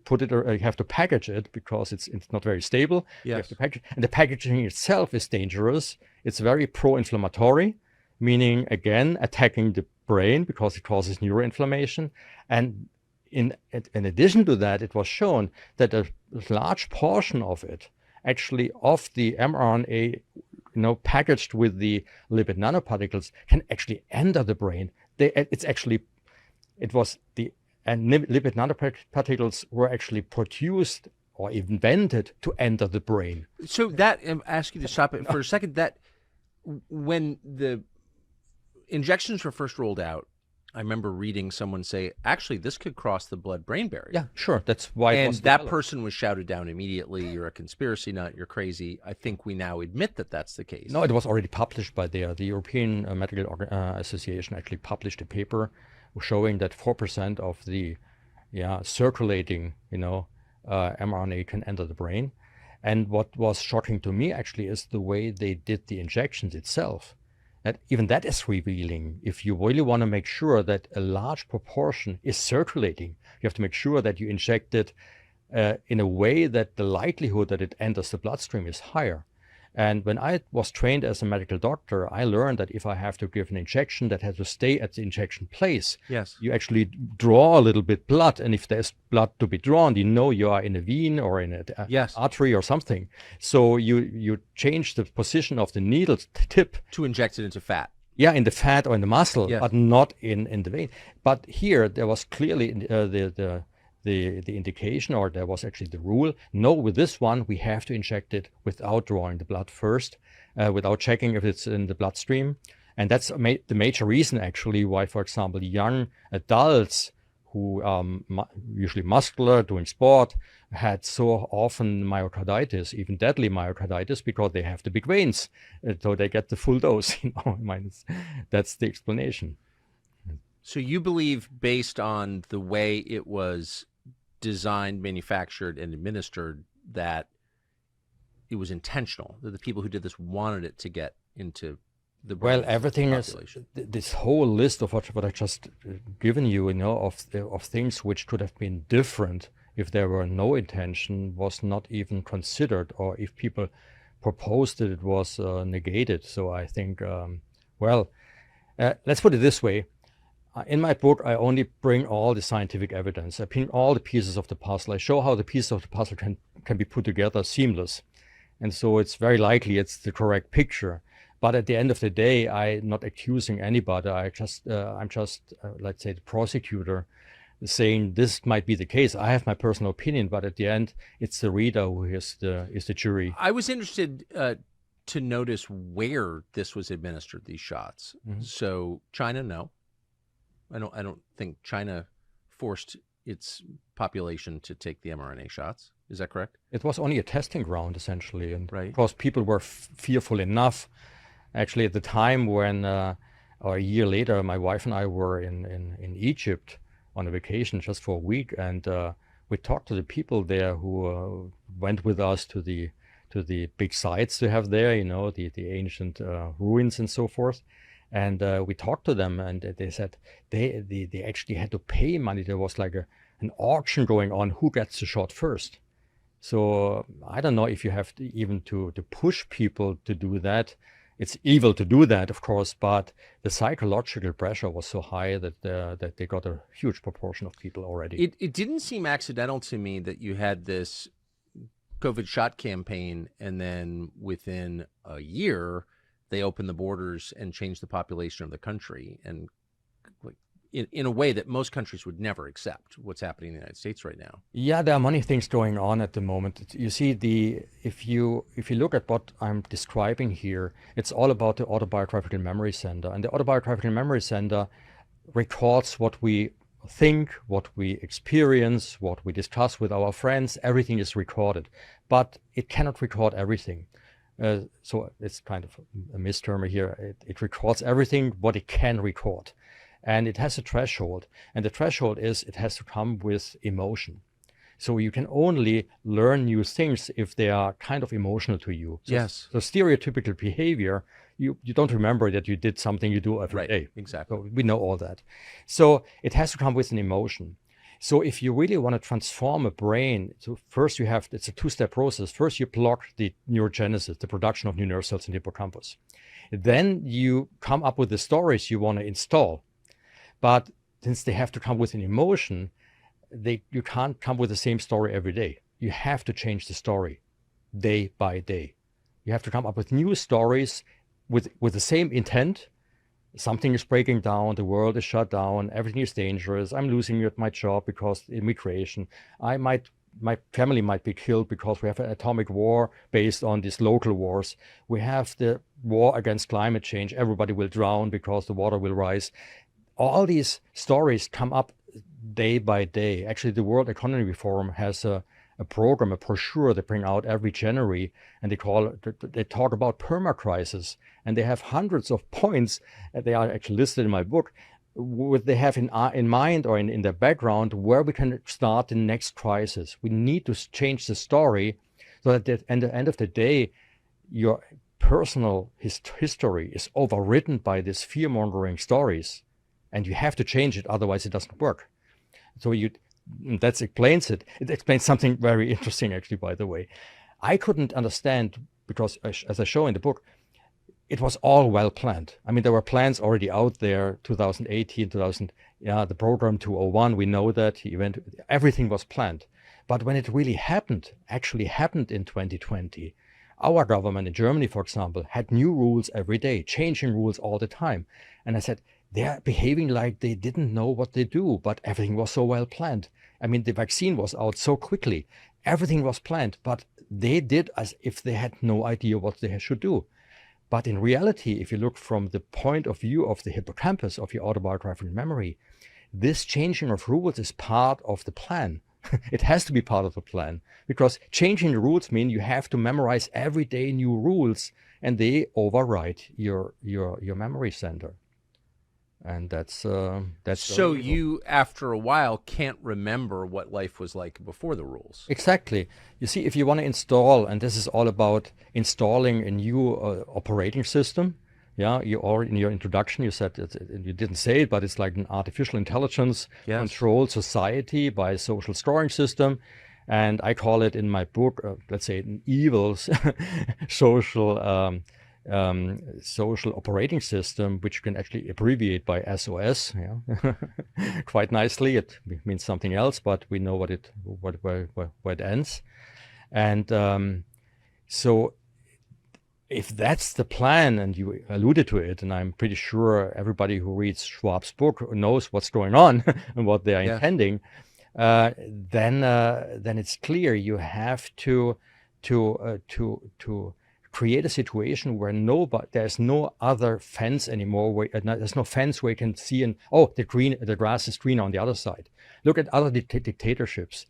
have to package it because it's not very stable. Yes. You have to package, and the packaging itself is dangerous. It's very pro-inflammatory, meaning again attacking the brain because it causes neuroinflammation. And in addition to that, it was shown that a large portion of it, actually of the mRNA, packaged with the lipid nanoparticles, can actually enter the brain. Lipid nanoparticles were actually produced or invented to enter the brain. So that, I ask you to stop it for a second, that when the injections were first rolled out, I remember reading someone say, actually, this could cross the blood-brain barrier. Yeah, sure. That's why it was developed. That person was shouted down immediately. You're a conspiracy nut. You're crazy. I think we now admit that that's the case. No, it was already published by the European Medical Association actually published a paper showing that 4% of the circulating, mRNA can enter the brain. And what was shocking to me actually is the way they did the injections itself. That even that is revealing. If you really want to make sure that a large proportion is circulating, you have to make sure that you inject it in a way that the likelihood that it enters the bloodstream is higher. And when I was trained as a medical doctor, I learned that if I have to give an injection that has to stay at the injection place, yes, you actually draw a little bit blood. And if there's blood to be drawn, you are in a vein or in an artery or something. So you change the position of the needle tip. To inject it into fat. Yeah, in the fat or in the muscle, but not in the vein. But here there was clearly the indication, or there was actually the rule, no, with this one we have to inject it without drawing the blood first, without checking if it's in the bloodstream. And that's the major reason actually why, for example, young adults who usually muscular, doing sport, had so often myocarditis, even deadly myocarditis, because they have the big veins, so they get the full dose. That's the explanation. So you believe, based on the way it was designed, manufactured, and administered, that it was intentional, that the people who did this wanted it to get into the Well, brain everything is population? this whole list of what I just given you, of things which could have been different if there were no intention, was not even considered, or if people proposed it was negated. So I think, let's put it this way. In my book, I only bring all the scientific evidence. I bring all the pieces of the puzzle. I show how the pieces of the puzzle can be put together seamless. And so it's very likely it's the correct picture. But at the end of the day, I'm not accusing anybody. I'm just, let's say, the prosecutor saying this might be the case. I have my personal opinion, but at the end, it's the reader who is the jury. I was interested to notice where this was administered, these shots. Mhm. So China, no. I don't think China forced its population to take the mRNA shots. Is that correct? It was only a testing ground, essentially. And Right. of course, people were fearful enough. Actually, at the time when, or a year later, my wife and I were in Egypt on a vacation just for a week. And we talked to the people there who went with us to the big sites to have there, the ancient ruins and so forth. And we talked to them, and they said they actually had to pay money. There was like an auction going on, who gets the shot first. So I don't know if you have to push people to do that. It's evil to do that, of course, but the psychological pressure was so high that they got a huge proportion of people already. It didn't seem accidental to me that you had this COVID shot campaign, and then within a year, they opened the borders and changed the population of the country, and in a way that most countries would never accept what's happening in the United States right now. Yeah, there are many things going on at the moment. You see, if you look at what I'm describing here, it's all about the autobiographical memory center, and the autobiographical memory center records what we think, what we experience, what we discuss with our friends. Everything is recorded, but it cannot record everything. So it's kind of a misterm here. It records everything what it can record. And it has a threshold. And the threshold is it has to come with emotion. So you can only learn new things if they are kind of emotional to you. So, Yes. So stereotypical behavior, you don't remember that you did something you do every day. Exactly. So we know all that. So it has to come with an emotion. So if you really want to transform a brain, so first it's a two-step process. First, you block the neurogenesis, the production of new nerve cells in the hippocampus. Then you come up with the stories you want to install. But since they have to come with an emotion, you can't come with the same story every day. You have to change the story day by day. You have to come up with new stories with the same intent. Something is breaking down, the world is shut down, everything is dangerous, I'm losing my job because immigration. My family might be killed because we have an atomic war based on these local wars. We have the war against climate change. Everybody will drown because the water will rise. All these stories come up day by day. Actually, the World Economic Forum has a program, a brochure they bring out every January, and they talk about permacrisis, and they have hundreds of points. They are actually listed in my book. They have in mind or in their background where we can start the next crisis. We need to change the story so that at the end of the day, your personal history is overwritten by these fear-mongering stories. And you have to change it, otherwise it doesn't work. So that explains it. It explains something very interesting, actually, by the way. I couldn't understand, because as I show in the book, it was all well planned. I mean, there were plans already out there, 2018, the program 201, we know that, everything was planned. But when it really actually happened in 2020, our government in Germany, for example, had new rules every day, changing rules all the time. And I said, they're behaving like they didn't know what they do, but everything was so well planned. I mean, the vaccine was out so quickly. Everything was planned, but they did as if they had no idea what they should do. But in reality, if you look from the point of view of the hippocampus, of your autobiographical memory, this changing of rules is part of the plan. It has to be part of the plan, because changing the rules mean you have to memorize every day new rules, and they override your memory center. And that's so you, after a while, can't remember what life was like before the rules. Exactly. You see, if you want to install, and this is all about installing a new operating system, Yeah, you or in your introduction you said you didn't say it, but it's like an artificial intelligence controlled society by a social scoring system, and I call it in my book, let's say, an evil social social operating system, which you can actually abbreviate by SOS. Yeah, quite nicely. It means something else, but we know where it ends, and so. If that's the plan, and you alluded to it, and I'm pretty sure everybody who reads Schwab's book knows what's going on and what they are intending, then it's clear you have to create a situation where there's no other fence anymore. There's no fence where you can see the grass is green on the other side. Look at other dictatorships,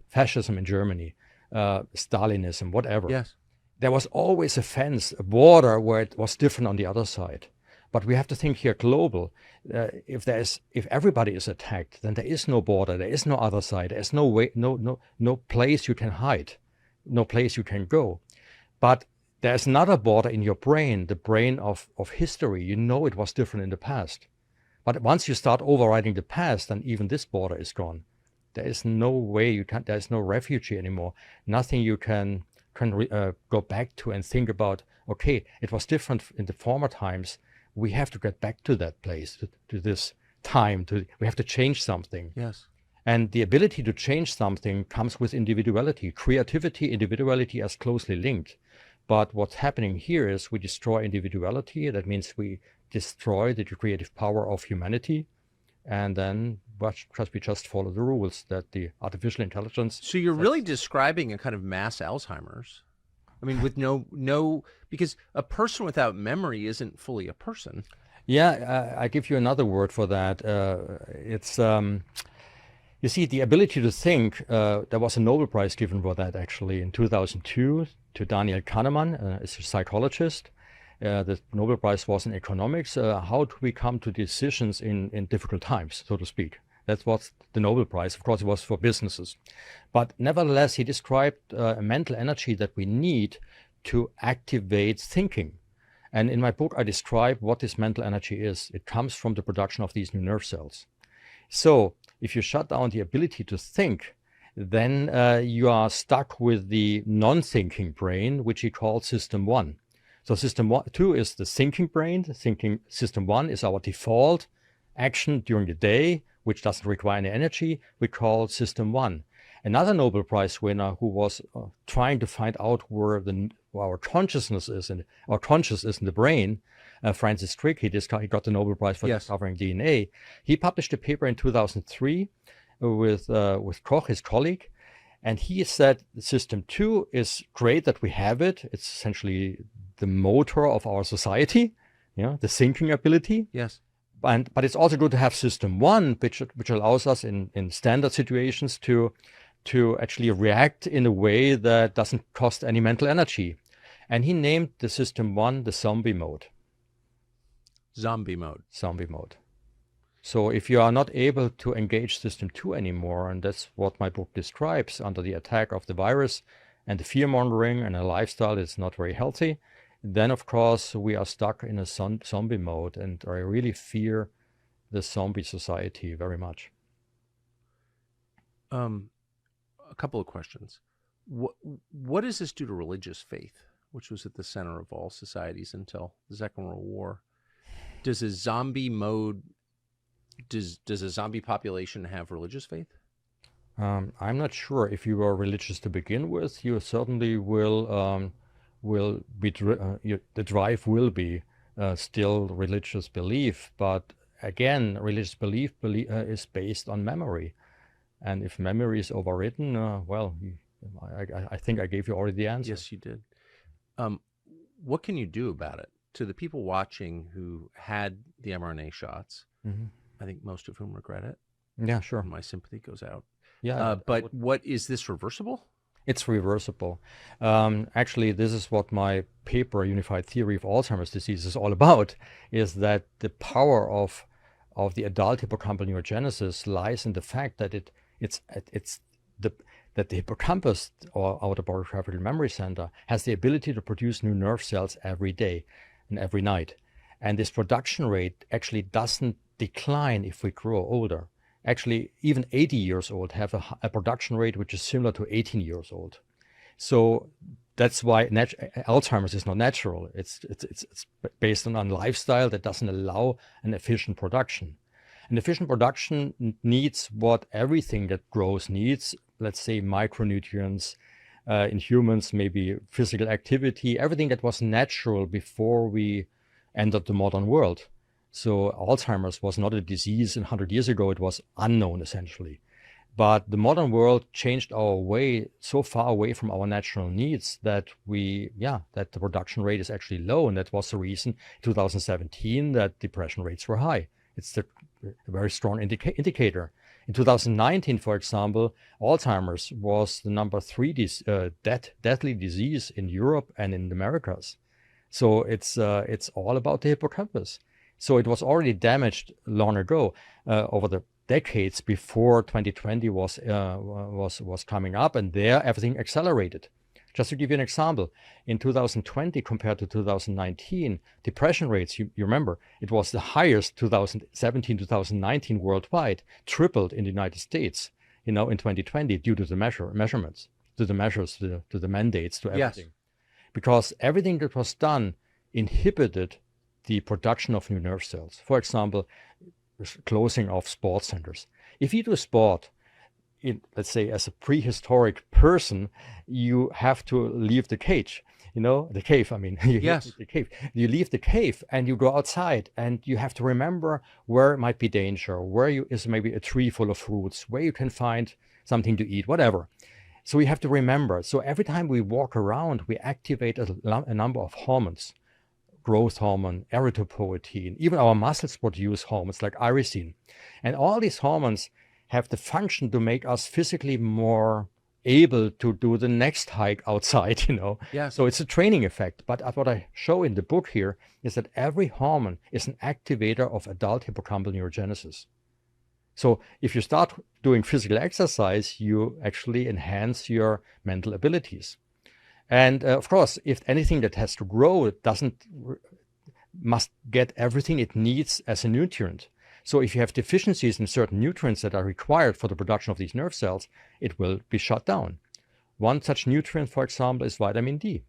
fascism in Germany, Stalinism, whatever. Yes. There was always a fence, a border where it was different on the other side. But we have to think here global. If everybody is attacked, then there is no border, there is no other side, there's no way, no place you can hide, no place you can go. But there's another border in your brain, the brain of history. You know it was different in the past. But once you start overriding the past, then even this border is gone. There is no way there's no refuge anymore. Nothing you can go back to and think about, okay, it was different in the former times. We have to get back to that place, to this time. We have to change something. Yes. And the ability to change something comes with individuality. Creativity, individuality are closely linked. But what's happening here is we destroy individuality. That means we destroy the creative power of humanity. And then we just follow the rules that the artificial intelligence. So you're really describing a kind of mass Alzheimer's. I mean, with no, because a person without memory isn't fully a person. Yeah, I give you another word for that. It's, you see, the ability to think, there was a Nobel Prize given for that actually in 2002 to Daniel Kahneman, a psychologist. The Nobel Prize was in economics. How do we come to decisions in difficult times, so to speak? That was the Nobel Prize. Of course, it was for businesses. But nevertheless, he described a mental energy that we need to activate thinking. And in my book, I describe what this mental energy is. It comes from the production of these new nerve cells. So if you shut down the ability to think, then you are stuck with the non-thinking brain, which he called System 1. So System 2 is the thinking brain. System 1 is our default action during the day, which doesn't require any energy. We call System 1. Another Nobel Prize winner who was trying to find out where our consciousness is, and our conscious is in the brain, Francis Crick, he got the Nobel Prize for discovering DNA. He published a paper in 2003 with Koch, his colleague, and he said System 2 is great that we have it. It's essentially the motor of our society, the thinking ability. Yes. But it's also good to have System 1, which allows us in standard situations to actually react in a way that doesn't cost any mental energy. And he named the System 1 the zombie mode. Zombie mode. Zombie mode. So if you are not able to engage System 2 anymore, and that's what my book describes, under the attack of the virus and the fear-mongering and a lifestyle that's not very healthy, then of course we are stuck in a zombie mode, and I really fear the zombie society very much. A couple of questions. What does this do to religious faith, which was at the center of all societies until the Second World War? Does a zombie mode, does a zombie population have religious faith? I'm not sure. If you are religious to begin with, you certainly will be the drive will be still religious belief. But again, religious belief is based on memory, and if memory is overwritten, well, I think I gave you already the answer. Yes, you did. What can you do about it? To the people watching who had the mRNA shots, I think most of whom regret it. Yeah, sure. My sympathy goes out. Yeah, but what is this reversible? It's reversible. Actually, this is what my paper, Unified Theory of Alzheimer's Disease, is all about, is that the power of the adult hippocampal neurogenesis lies in the fact that that the hippocampus, or outer cortical memory center, has the ability to produce new nerve cells every day and every night. And this production rate actually doesn't decline if we grow older. Actually, even 80 years old have a production rate which is similar to 18 years old. So that's why Alzheimer's is not natural. It's based on a lifestyle that doesn't allow an efficient production. An efficient production needs what everything that grows needs, let's say micronutrients, in humans, maybe physical activity, everything that was natural before we entered the modern world. So Alzheimer's was not a disease 100 years ago, it was unknown essentially. But the modern world changed our way so far away from our natural needs that that the production rate is actually low. And that was the reason in 2017 that depression rates were high. It's a very strong indicator. In 2019, for example, Alzheimer's was the number 3 deadly disease in Europe and in the Americas. So it's all about the hippocampus. So it was already damaged long ago, over the decades before 2020 was coming up, and there everything accelerated. Just to give you an example, in 2020 compared to 2019, depression rates, you remember, it was the highest 2017, 2019 worldwide, tripled in the United States, in 2020 due to the measurements, to the measures, to the mandates, to everything. Yes. Because everything that was done inhibited the production of new nerve cells. For example, closing of sports centers. If you do sport, let's say as a prehistoric person, you have to leave the cage, the cave, Yes. The cave. You leave the cave and you go outside and you have to remember where might be danger, where is maybe a tree full of fruits, where you can find something to eat, whatever. So we have to remember. So every time we walk around, we activate a number of hormones, growth hormone, erythropoietin, even our muscles produce hormones like irisin. And all these hormones have the function to make us physically more able to do the next hike outside, Yes. So it's a training effect. But what I show in the book here is that every hormone is an activator of adult hippocampal neurogenesis. So if you start doing physical exercise, you actually enhance your mental abilities. And of course, if anything that has to grow, it must get everything it needs as a nutrient. So if you have deficiencies in certain nutrients that are required for the production of these nerve cells, it will be shut down. One such nutrient, for example, is vitamin D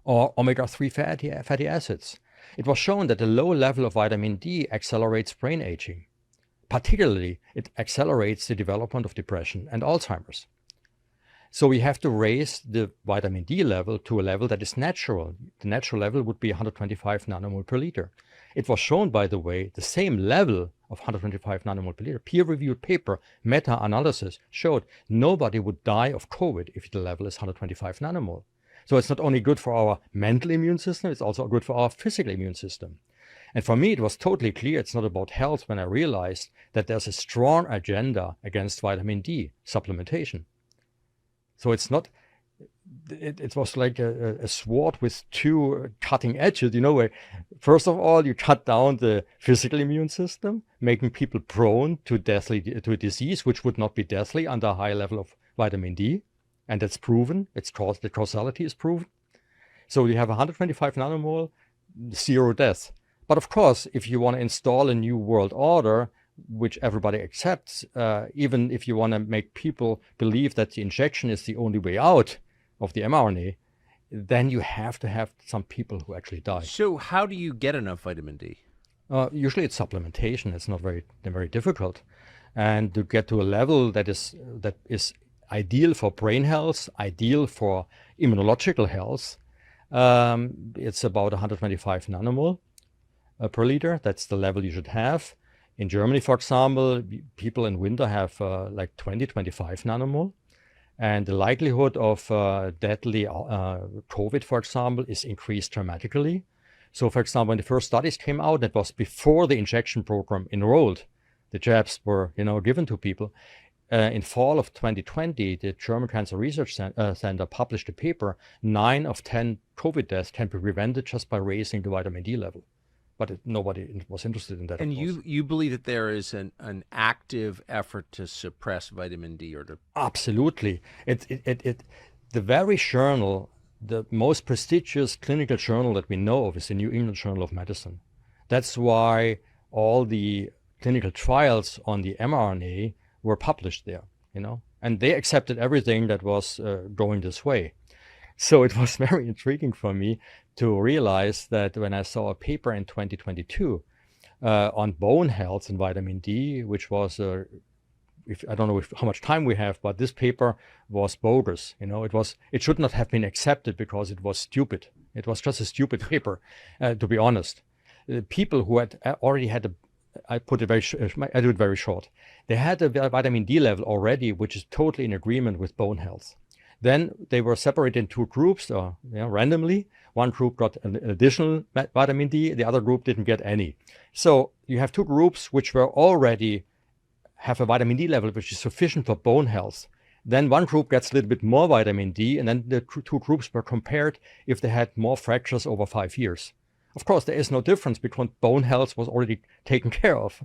or omega-3 fatty acids. It was shown that a low level of vitamin D accelerates brain aging. Particularly, it accelerates the development of depression and Alzheimer's. So we have to raise the vitamin D level to a level that is natural. The natural level would be 125 nanomole per liter. It was shown, by the way, the same level of 125 nanomole per liter, peer-reviewed paper, meta-analysis, showed nobody would die of COVID if the level is 125 nanomole. So it's not only good for our mental immune system, it's also good for our physical immune system. And for me, it was totally clear it's not about health when I realized that there's a strong agenda against vitamin D supplementation. So it's not, it was like a sword with two cutting edges, where first of all, you cut down the physical immune system, making people prone to a disease, which would not be deathly under a high level of vitamin D. And that's proven, the causality is proven. So you have 125 nanomole, 0 death. But of course, if you want to install a new world order, which everybody accepts, even if you want to make people believe that the injection is the only way out of the mRNA, then you have to have some people who actually die. So how do you get enough vitamin D? Usually it's supplementation. It's not very difficult. And to get to a level that is ideal for brain health, ideal for immunological health, it's about 125 nanomole per liter. That's the level you should have. In Germany, for example, people in winter have like 25 nanomole. And the likelihood of deadly COVID, for example, is increased dramatically. So, for example, when the first studies came out, that was before the injection program enrolled. The jabs were, given to people. In fall of 2020, the German Cancer Research Center published a paper, 9 of 10 COVID deaths can be prevented just by raising the vitamin D level. But nobody was interested in that. And you believe that there is an active effort to suppress vitamin D or to... Absolutely. The very journal the most prestigious clinical journal that we know of is the New England Journal of Medicine. That's why all the clinical trials on the mRNA were published there, and they accepted everything that was going this way. So it was very intriguing for me to realize that when I saw a paper in 2022 on bone health and vitamin D, which was I don't know how much time we have, but this paper was bogus. It should not have been accepted because it was stupid. It was just a stupid paper, to be honest. People who had already had I do it very short. They had a vitamin D level already, which is totally in agreement with bone health. Then they were separated in two groups, randomly. One group got an additional vitamin D, the other group didn't get any. So you have two groups which were already have a vitamin D level which is sufficient for bone health. Then one group gets a little bit more vitamin D, and then the two groups were compared if they had more fractures over 5 years. Of course, there is no difference because bone health was already taken care of.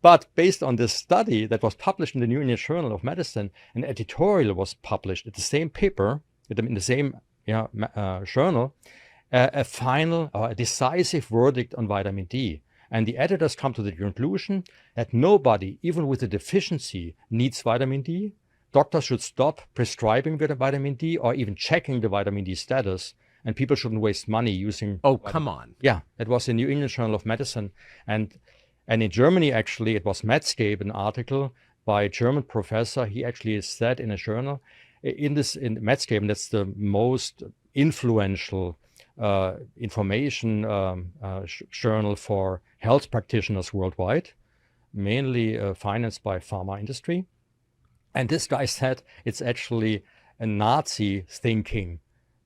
But based on this study that was published in the New England Journal of Medicine, an editorial was published at the same paper, in the same journal, a decisive verdict on vitamin D. And the editors come to the conclusion that nobody, even with a deficiency, needs vitamin D. Doctors should stop prescribing vitamin D or even checking the vitamin D status. And people shouldn't waste money using... Oh, come on. Yeah, it was the New England Journal of Medicine. And in Germany, actually, it was Medscape, an article by a German professor. He actually said in a journal, in Medscape, and that's the most influential information journal for health practitioners worldwide, mainly financed by pharma industry. And this guy said it's actually a Nazi thinking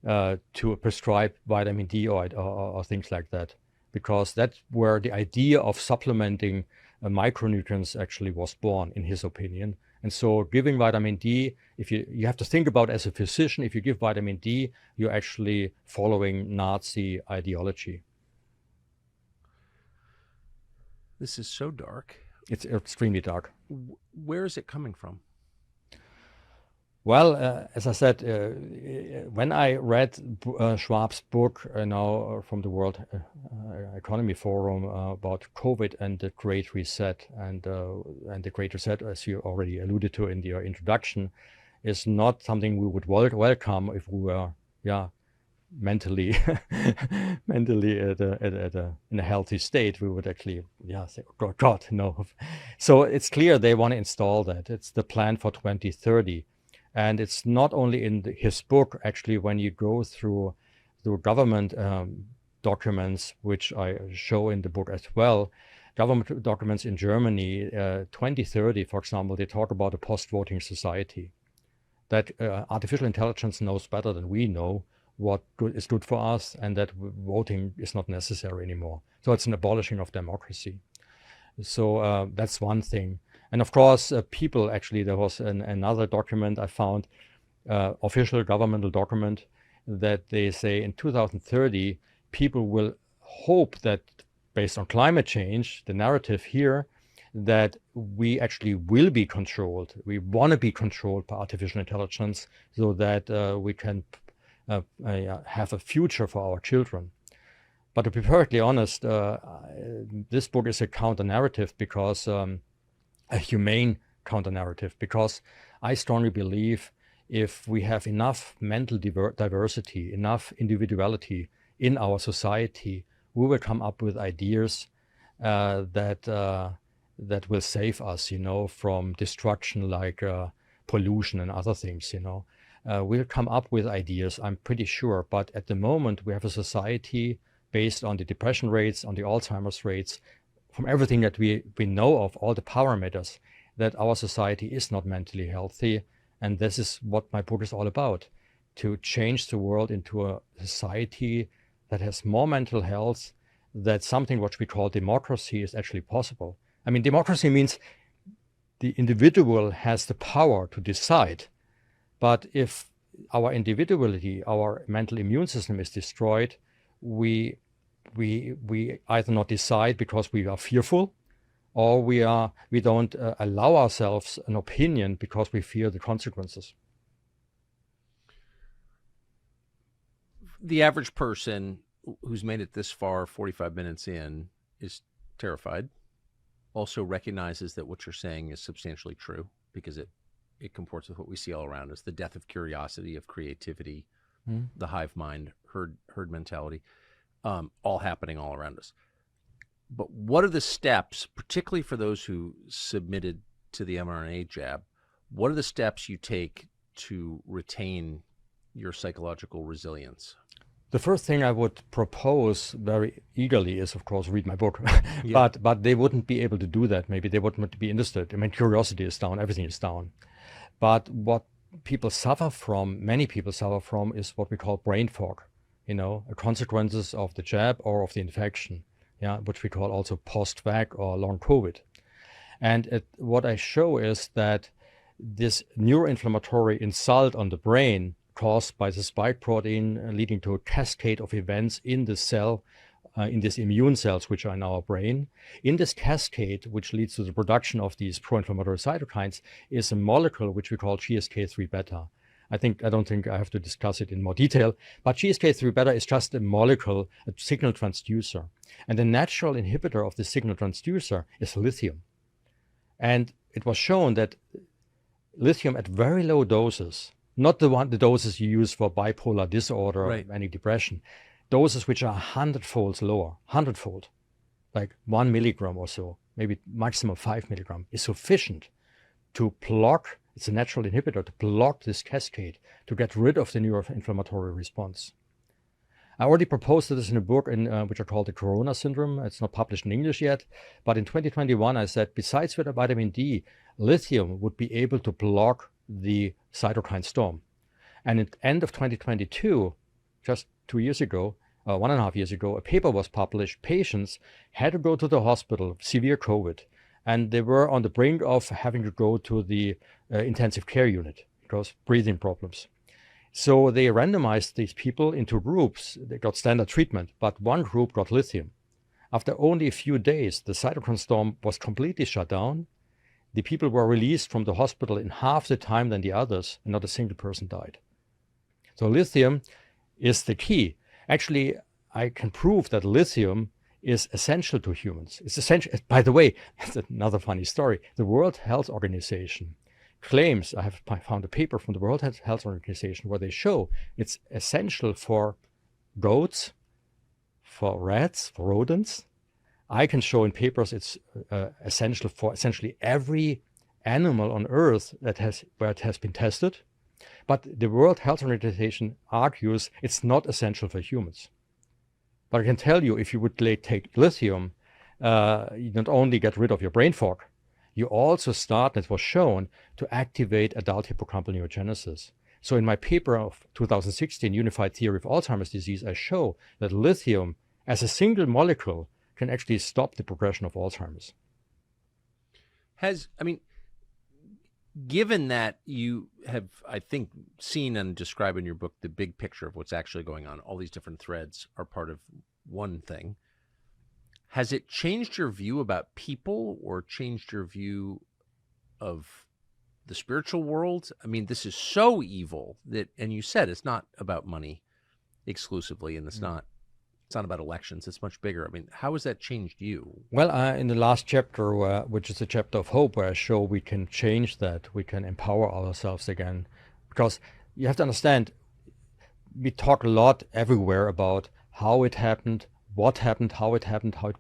to prescribe vitamin D or things like that, because that's where the idea of supplementing micronutrients actually was born, in his opinion. And so giving vitamin D, if you have to think about as a physician, if you give vitamin D, you're actually following Nazi ideology. This is so dark. It's extremely dark. Where is it coming from? Well, as I said, when I read Schwab's book from the World Economy Forum about COVID and the Great Reset, and the Great Reset, as you already alluded to in your introduction, is not something we would welcome if we were, mentally in a healthy state. We would actually, say, oh God, no. So it's clear they want to install that. It's the plan for 2030. And it's not only in his book, actually, when you go through government documents, which I show in the book as well, government documents in Germany, 2030, for example, they talk about a post-voting society, that artificial intelligence knows better than we know what is good for us, and that voting is not necessary anymore. So it's an abolishing of democracy. So that's one thing. And of course, people, actually, there was another document I found, official governmental document, that they say in 2030, people will hope that based on climate change, the narrative here, that we actually will be controlled. We want to be controlled by artificial intelligence so that we can have a future for our children. But to be perfectly honest, this book is a counter-narrative because a humane counter-narrative, because I strongly believe if we have enough mental diversity, enough individuality in our society, we will come up with ideas that will save us, from destruction like pollution and other things, We'll come up with ideas, I'm pretty sure. But at the moment, we have a society based on the depression rates, on the Alzheimer's rates, from everything that we know of, all the parameters, that our society is not mentally healthy. And this is what my book is all about, to change the world into a society that has more mental health, that something which we call democracy is actually possible. I mean, democracy means the individual has the power to decide. But if our individuality, our mental immune system is destroyed, we either not decide because we are fearful, or we don't allow ourselves an opinion because we fear the consequences. the average person who's made it this far, 45 minutes in, is terrified, also recognizes that what you're saying is substantially true because it comports with what we see all around us, the death of curiosity, of creativity, the hive mind, herd mentality, all happening all around us. But what are the steps, particularly for those who submitted to the mRNA jab, what are the steps you take to retain your psychological resilience? The first thing I would propose very eagerly is, of course, read my book. Yeah. But they wouldn't be able to do that. Maybe they wouldn't be interested. I mean, curiosity is down, everything is down. But what people suffer from, many people suffer from, is what we call brain fog, consequences of the jab or of the infection, which we call also post-vac or long COVID. And what I show is that this neuroinflammatory insult on the brain caused by the spike protein leading to a cascade of events in the cell, in these immune cells which are in our brain. In this cascade, which leads to the production of these pro-inflammatory cytokines, is a molecule which we call GSK3 beta. I don't think I have to discuss it in more detail, but GSK3 beta is just a molecule, a signal transducer. And the natural inhibitor of the signal transducer is lithium. And it was shown that lithium at very low doses, not the doses you use for bipolar disorder or manic depression, doses which are 100-fold lower, 100-fold, like 1 milligram or so, maybe maximum 5 milligram, is sufficient to block, it's a natural inhibitor, to block this cascade, to get rid of the neuroinflammatory response. I already proposed this in a book which I call the Corona Syndrome. It's not published in English yet, but in 2021 I said, besides vitamin D, lithium would be able to block the cytokine storm. And at the end of 2022, just 2 years ago, 1.5 years ago, a paper was published. Patients had to go to the hospital, severe COVID, and they were on the brink of having to go to the intensive care unit because breathing problems. So they randomized these people into groups. They got standard treatment, but one group got lithium. After only a few days, the cytokine storm was completely shut down. The people were released from the hospital in half the time than the others, and not a single person died. So lithium is the key. Actually, I can prove that lithium is essential to humans. It's essential. By the way, that's another funny story. The World Health Organization claims, I have found a paper from the World Health Organization where they show it's essential for goats, for rats, for rodents. I can show in papers it's essential for essentially every animal on Earth where it has been tested. But the World Health Organization argues it's not essential for humans. But I can tell you, if you would take lithium, you not only get rid of your brain fog, you also start, it was shown, to activate adult hippocampal neurogenesis. So in my paper of 2016, Unified Theory of Alzheimer's Disease, I show that lithium as a single molecule can actually stop the progression of Alzheimer's. Given that you have, I think, seen and described in your book the big picture of what's actually going on, all these different threads are part of one thing. Has it changed your view about people or changed your view of the spiritual world? I mean, this is so evil that, and you said it's not about money exclusively, and it's not about elections. It's much bigger. I mean, how has that changed you? Well, in the last chapter, which is the chapter of hope, where I show we can change that, we can empower ourselves again. Because you have to understand, we talk a lot everywhere about how it happened, what happened, how it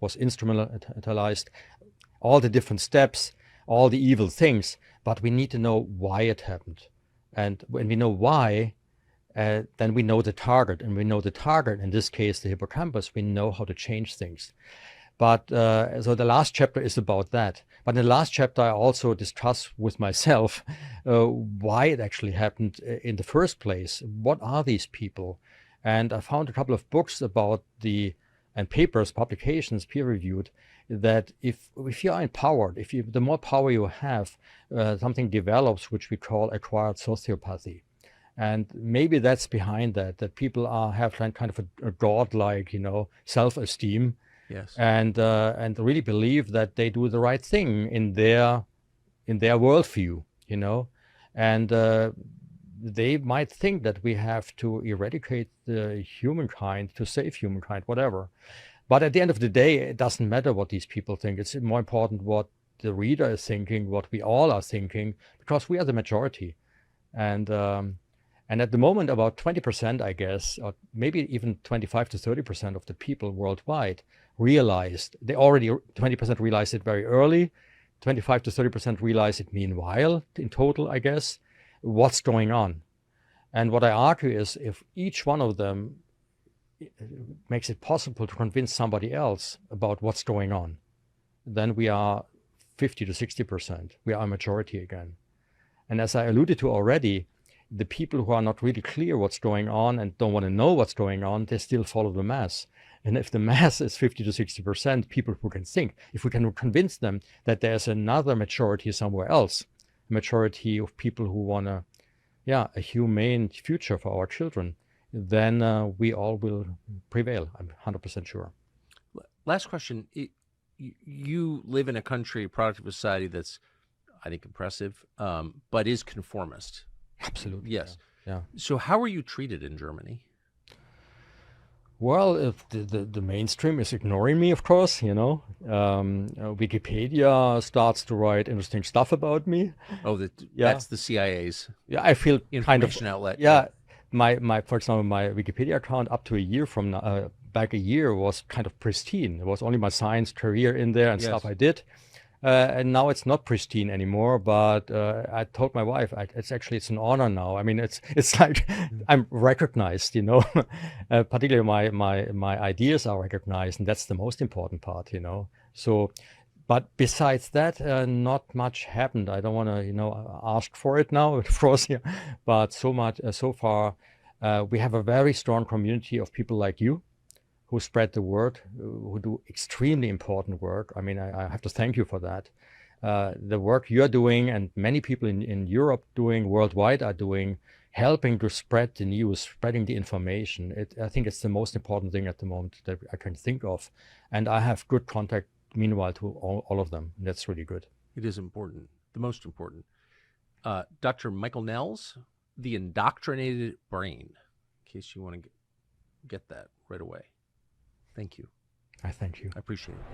was instrumentalized, all the different steps, all the evil things, but we need to know why it happened. And when we know why, then we know the target, and we know the target, in this case, the hippocampus, we know how to change things. But so the last chapter is about that. But in the last chapter, I also discuss with myself why it actually happened in the first place. What are these people? And I found a couple of books about and papers, publications, peer-reviewed, that if you are empowered, the more power you have, something develops which we call acquired sociopathy. And maybe that's behind that people have kind of a godlike, self-esteem. Yes. And really believe that they do the right thing in their worldview, and they might think that we have to eradicate the humankind to save humankind, whatever. But at the end of the day, it doesn't matter what these people think. It's more important what the reader is thinking, what we all are thinking, because we are the majority. And at the moment, about 20%, I guess, or maybe even 25 to 30% of the people worldwide realized, 20% realized it very early, 25 to 30% realize it meanwhile, in total, I guess, what's going on. And what I argue is if each one of them makes it possible to convince somebody else about what's going on, then we are 50 to 60%. We are a majority again. And as I alluded to already, the people who are not really clear what's going on and don't want to know what's going on, they still follow the mass. And if the mass is 50 to 60%, people who can think, if we can convince them that there's another majority somewhere else, a majority of people who want a humane future for our children, then we all will prevail. I'm 100% sure. Last question. You live in a country, a product of a society that's, I think, impressive, but is conformist. Absolutely. Yes. Yeah. So how are you treated in Germany? Well, if the mainstream is ignoring me, of course, Wikipedia starts to write interesting stuff about me. Oh, that's the CIA's. Yeah, I feel information outlet. Yeah, my for example, my Wikipedia account up to a year from back a year was kind of pristine. It was only my science career in there and stuff I did. And now it's not pristine anymore, but I told my wife, it's an honor now. I mean, it's like I'm recognized, particularly my ideas are recognized, and that's the most important part, So, but besides that, not much happened. I don't want to, ask for it now, of course, but so far, we have a very strong community of people like you, who spread the word, who do extremely important work. I mean, I have to thank you for that. The work you're doing and many people in Europe doing, worldwide are doing, helping to spread the news, spreading the information. I think it's the most important thing at the moment that I can think of. And I have good contact, meanwhile, to all of them. That's really good. It is important, the most important. Dr. Michael Nels, The Indoctrinated Brain, in case you want to get that right away. Thank you. I thank you. I appreciate it.